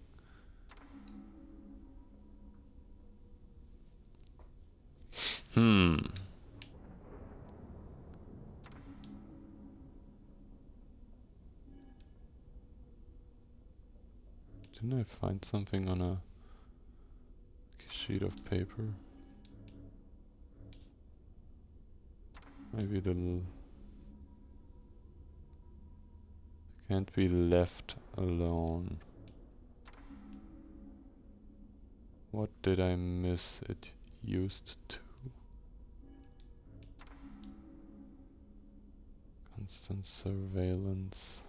Didn't I find something on a sheet of paper? Maybe can't be left alone. What did I miss it used to? Constant surveillance.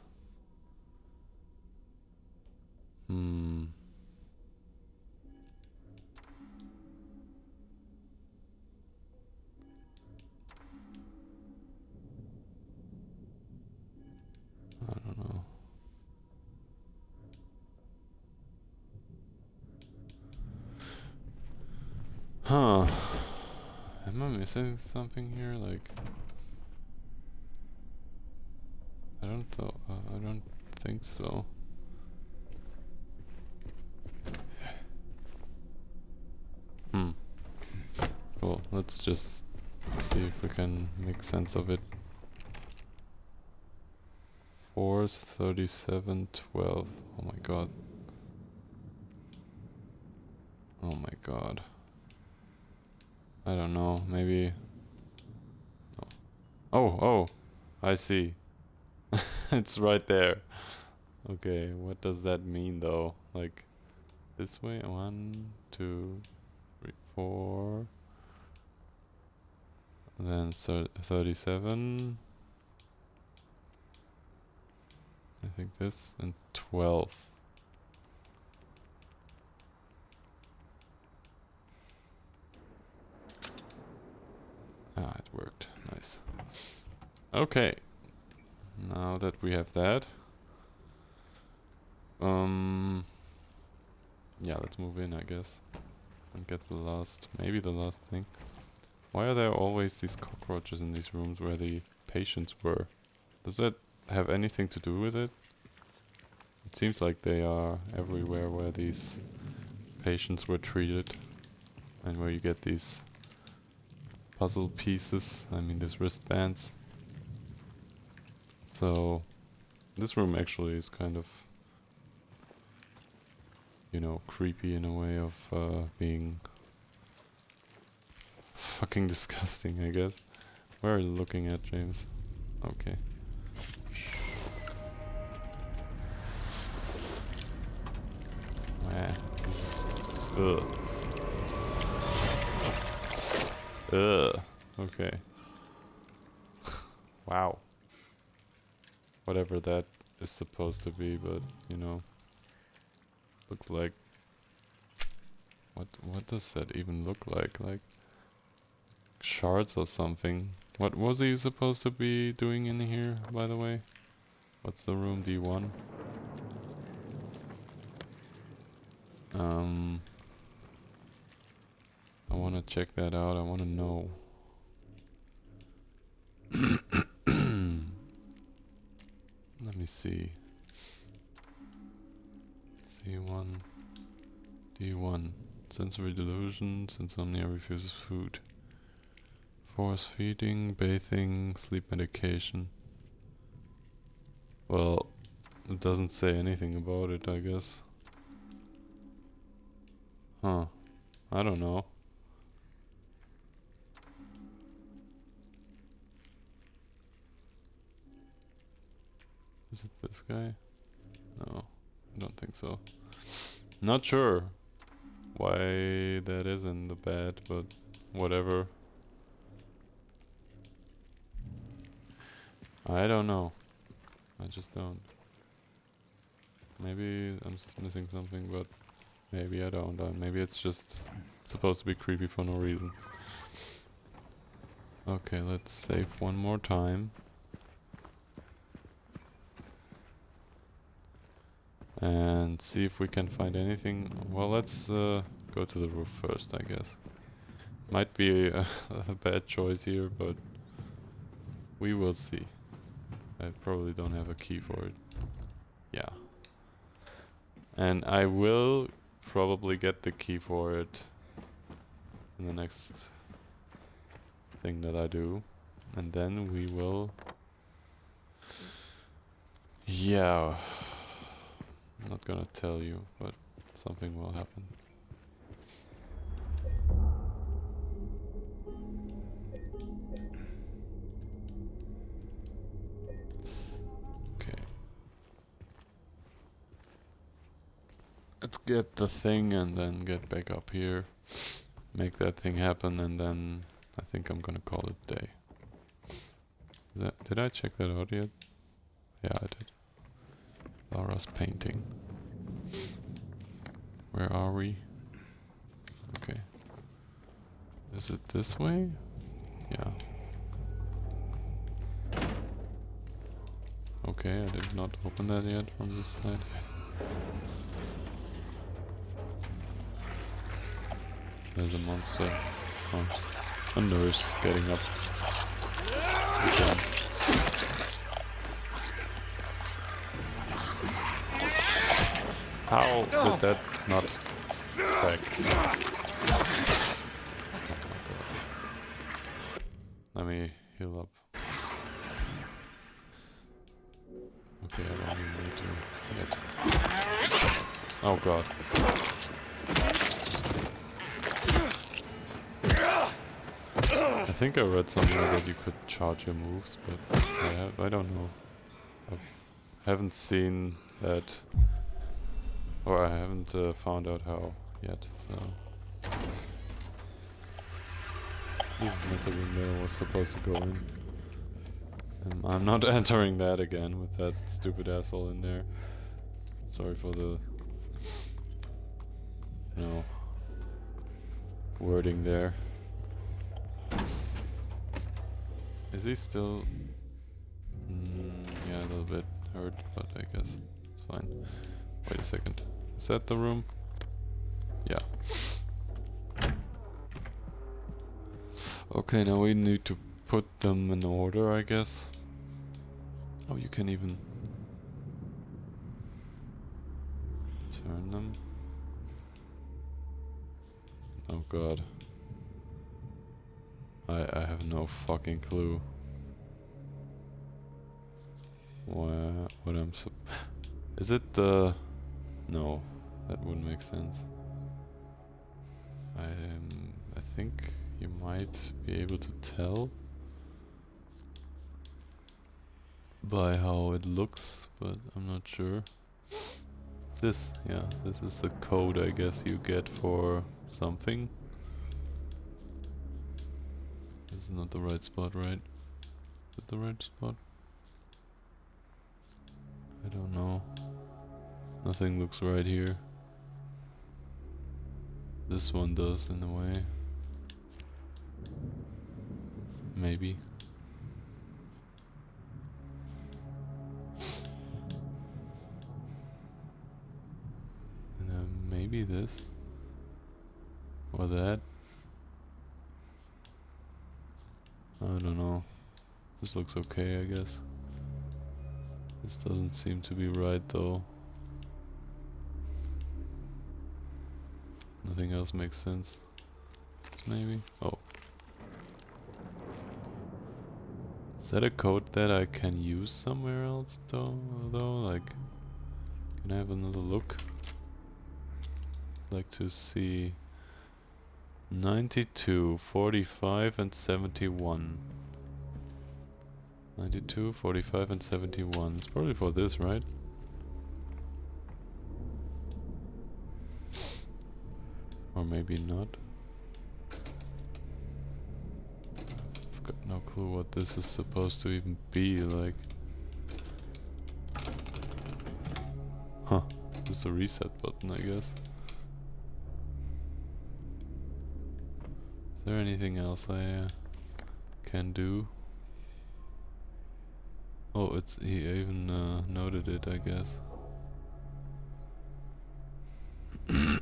I don't know. Huh. Am I missing something here? Like, I don't think so. Well, let's just see if we can make sense of it. 4, 37, 12. Oh my god. Oh my god. I don't know, maybe... Oh, I see. It's right there. Okay, what does that mean though? Like, this way? 1, 2, 3, 4... Then 37... I think this, and 12. Ah, it worked. Nice. Okay. Now that we have that, yeah, let's move in, I guess, and get the last, maybe the last thing. Why are there always these cockroaches in these rooms where the patients were? Does that have anything to do with it? It seems like they are everywhere where these patients were treated, and where you get these puzzle pieces, I mean these wristbands. So this room actually is kind of you know, creepy in a way of being fucking disgusting, I guess. Where are you looking at, James? Okay. Man, this is... Ugh. Ugh. Okay. Wow. Whatever that is supposed to be, but, you know... Looks like... What does that even look like? Like... Shards or something. What was he supposed to be doing in here, by the way? What's the room, D1? I wanna check that out, I wanna know. Let me see. C1. D1. Sensory delusions, insomnia, refuses food. Force feeding, bathing, sleep medication. Well, it doesn't say anything about it, I guess. Huh. I don't know. Is it this guy? No, I don't think so. Not sure why that is in the bed, but whatever. I don't know. I just don't. Maybe I'm just missing something, but maybe I don't. Maybe it's just supposed to be creepy for no reason. Okay, let's save one more time. And see if we can find anything. Well, let's go to the roof first, I guess. Might be a bad choice here, but we will see. I probably don't have a key for it. Yeah. And I will probably get the key for it in the next thing that I do. And then we will... Yeah. I'm not gonna tell you, but something will happen. Okay. Let's get the thing and then get back up here. Make that thing happen, and then I think I'm gonna call it day. Did I check that out yet? Yeah, I did. Laura's painting. Where are we? Okay. Is it this way? Yeah. Okay, I did not open that yet from this side. There's a monster. Oh, a nurse getting up. Okay. How did that not track? Let me heal up. Okay, I don't even need to hit. Oh god. I think I read somewhere that you could charge your moves, but I don't know. I haven't seen that. Or I haven't found out how yet, so... This is not the room that I was supposed to go in. I'm not entering that again with that stupid asshole in there. Sorry for the... wording there. Is he still... yeah, a little bit hurt, but I guess it's fine. Wait a second. Is that the room? Yeah. Okay, now we need to put them in order, I guess. Oh, you can even turn them. Oh god. I have no fucking clue. What I'm Is it the... No. That would make sense. I think you might be able to tell by how it looks, but I'm not sure. This, yeah, this is the code I guess you get for something. This is not the right spot, right? Is it the right spot? I don't know. Nothing looks right here. This one does in a way. Maybe. And then maybe this. Or that. I don't know. This looks okay, I guess. This doesn't seem to be right though. Nothing else makes sense. This maybe? Oh. Is that a code that I can use somewhere else though? Like, can I have another look? I'd like to see 92, 45 and 71. 92, 45 and 71. It's probably for this, right? Or maybe not. I've got no clue what this is supposed to even be, like. Huh. It's a reset button, I guess. Is there anything else I can do? Oh, he even noted it, I guess. I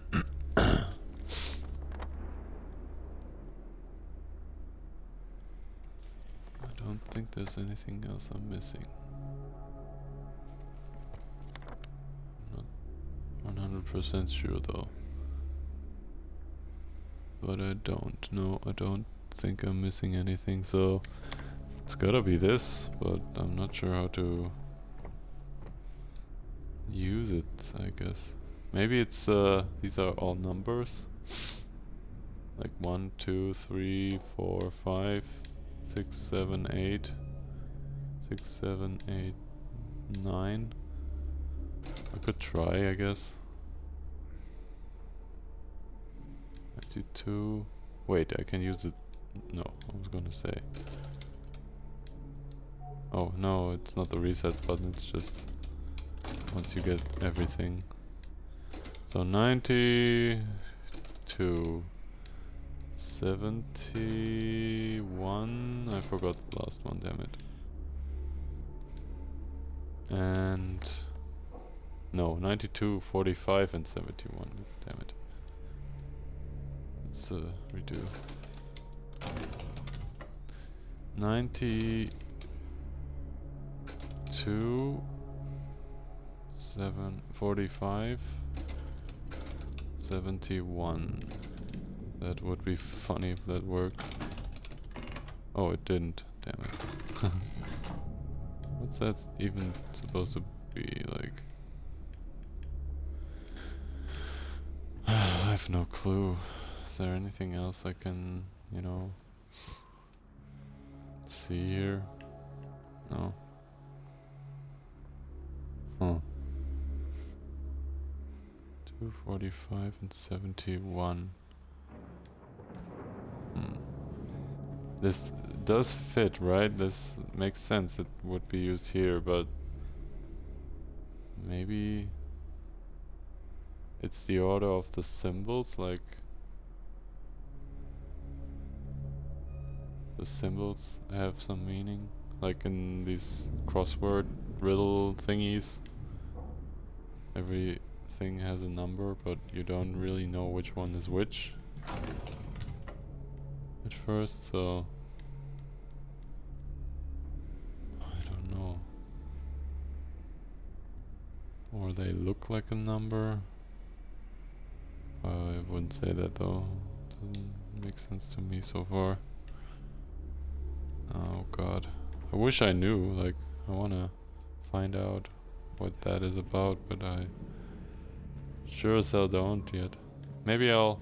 don't think there's anything else I'm missing. I'm not 100% sure though. But I don't know. I don't think I'm missing anything, so it's gotta be this, but I'm not sure how to use it, I guess. Maybe it's these are all numbers. Like 1, 2, 3, 4, 5, 6, 7, 8, 6, 7, 8, 9. I could try, I guess. 92. Wait, I can use it. No, I was gonna say. Oh no, it's not the reset button, it's just once you get everything. So 92, 71, I forgot the last one, damn it. And no, 92, 45 and 71, damn it. Let's redo. 92, 45, 71. That would be funny if that worked. Oh, it didn't. Damn it. What's that even supposed to be like? I have no clue. Is there anything else I can, you know, see here? No. Huh. 245 and 71. This does fit, right? This makes sense. It would be used here, but maybe it's the order of the symbols, like the symbols have some meaning, like in these crossword riddle thingies. Everything has a number, but you don't really know which one is which at first, so I don't know. Or they look like a number. I wouldn't say that though. Doesn't make sense to me so far. Oh god. I wish I knew, like, I wanna find out what that is about, but I Sure as hell don't yet. Maybe I'll...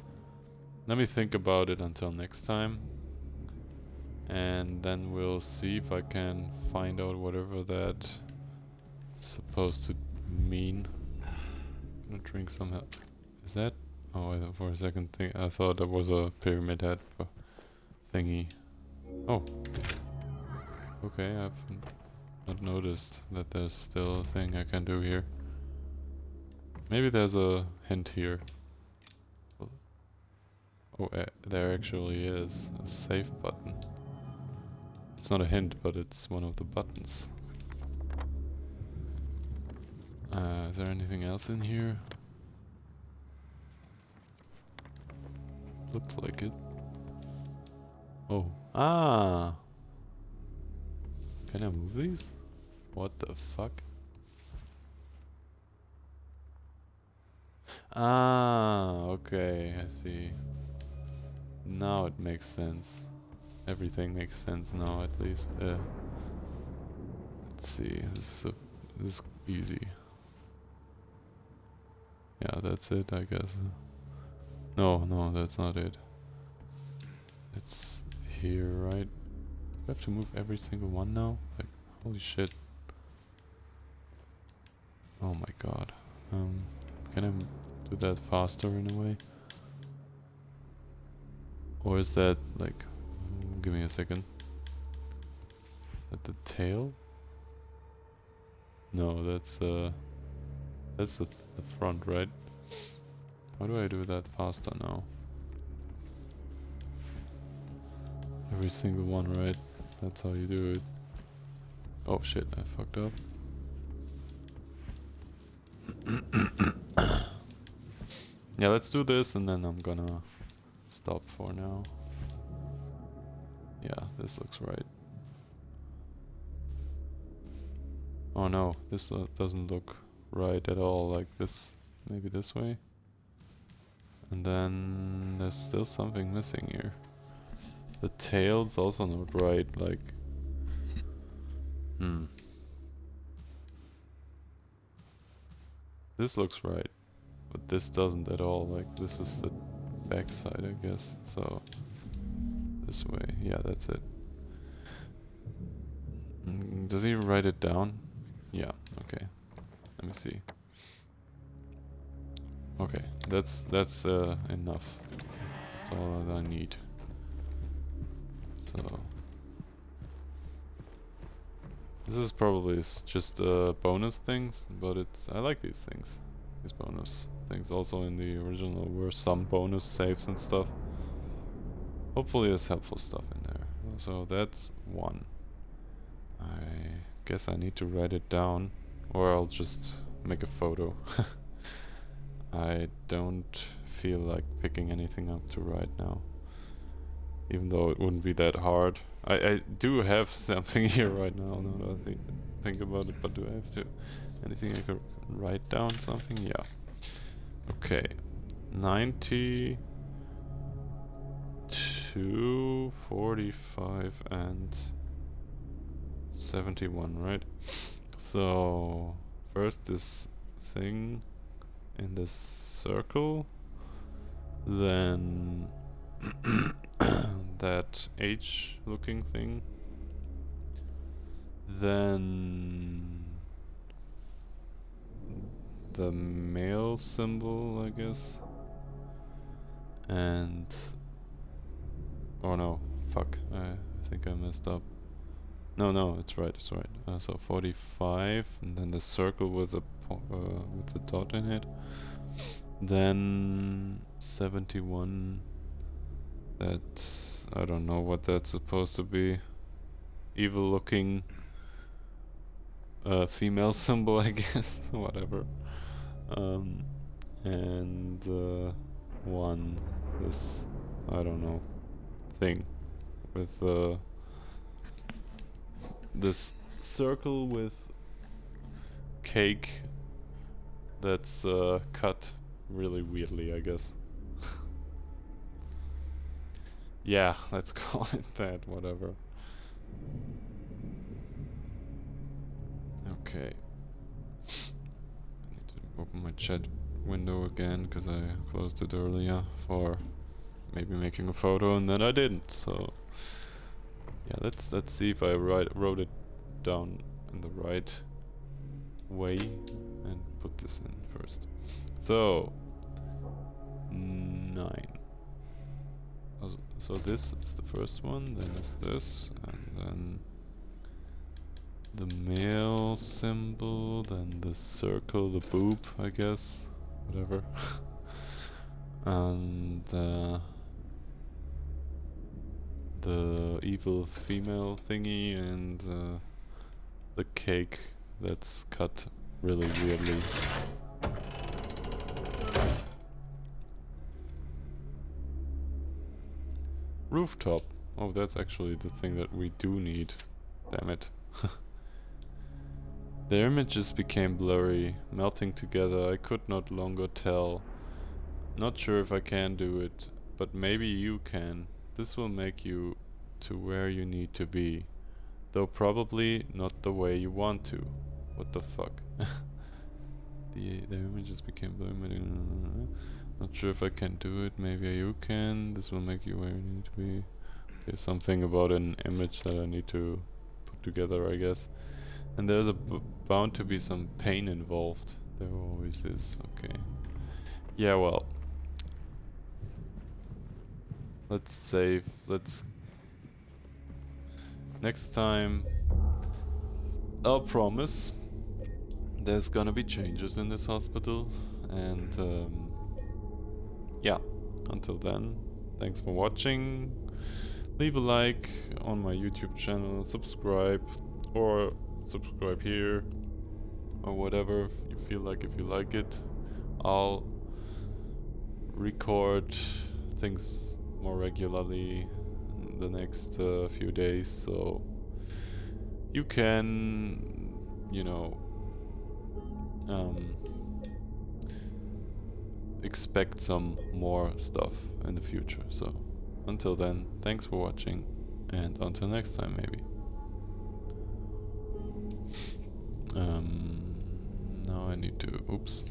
Let me think about it until next time. And then we'll see if I can find out whatever that's supposed to mean. I'm gonna drink some help. Is that? Oh, for a second I thought that was a pyramid head thingy. Oh. Okay, I've not noticed that there's still a thing I can do here. Maybe there's a hint here. Oh, there actually is a save button. It's not a hint, but it's one of the buttons. Is there anything else in here? Looks like it. Oh. Ah! Can I move these? What the fuck? Ah, okay, I see. Now it makes sense. Everything makes sense now, at least. Let's see, this is easy. Yeah, that's it, I guess. No, that's not it. It's here, right? Do I have to move every single one now? Like, holy shit. Oh my god. Can I do that faster in a way? Or is that like... give me a second. At the tail? No, that's the front, right? How do I do that faster now? Every single one, right? That's how you do it. Oh shit, I fucked up. Yeah, let's do this and then I'm gonna stop for now. Yeah, this looks right. Oh no, this doesn't look right at all, like this, maybe this way. And then there's still something missing here. The tail's also not right, like... This looks right, but this doesn't at all, like this is the back side, I guess, so... This way, yeah, that's it. Does he write it down? Yeah, okay. Let me see. Okay, that's enough. That's all that I need. So this is probably just bonus things, but I like these things. These bonus things. Also in the original were some bonus saves and stuff. Hopefully there's helpful stuff in there. So that's one. I guess I need to write it down, or I'll just make a photo. I don't feel like picking anything up to write now, even though it wouldn't be that hard. I do have something here right now, now that I think about it, but do I have to... anything I could write down something? Yeah. Okay. 90... 2, 45 and 71, right? So first this thing in this circle, then that H looking thing, then the male symbol, I guess, and oh no, fuck, I think I messed up. No, it's right, it's right. So 45, and then the circle with the dot in it. Then 71. That's... I don't know what that's supposed to be. Evil looking female symbol, I guess. Whatever. And 1. This... I don't know. Thing. With this circle with cake that's cut really weirdly, I guess. Yeah, let's call it that, whatever. Okay. I need to open my chat window again because I closed it earlier for maybe making a photo and then I didn't. So yeah, let's see if I wrote it down in the right way and put this in first. So 9. So this is the first one, then is this, and then the male symbol, then the circle, the boob, I guess, whatever. And the evil female thingy, and the cake that's cut really weirdly. Rooftop. Oh, that's actually the thing that we do need. Damn it. The images became blurry, melting together. I could not longer tell. Not sure if I can do it, but maybe you can. This will make you to where you need to be. Though probably not the way you want to. What the fuck? The images became blurry. Not sure if I can do it, maybe you can. This will make you where you need to be. There's something about an image that I need to put together, I guess. And there's bound to be some pain involved. There always is, okay. Yeah, well. Let's save, next time, I'll promise there's gonna be changes in this hospital, and yeah, until then, thanks for watching. Leave a like on my YouTube channel, subscribe, or subscribe here, or whatever you feel like. If you like it, I'll record things more regularly in the next few days, so you can, you know, expect some more stuff in the future. So until then, thanks for watching, and until next time maybe. Now I need to, oops.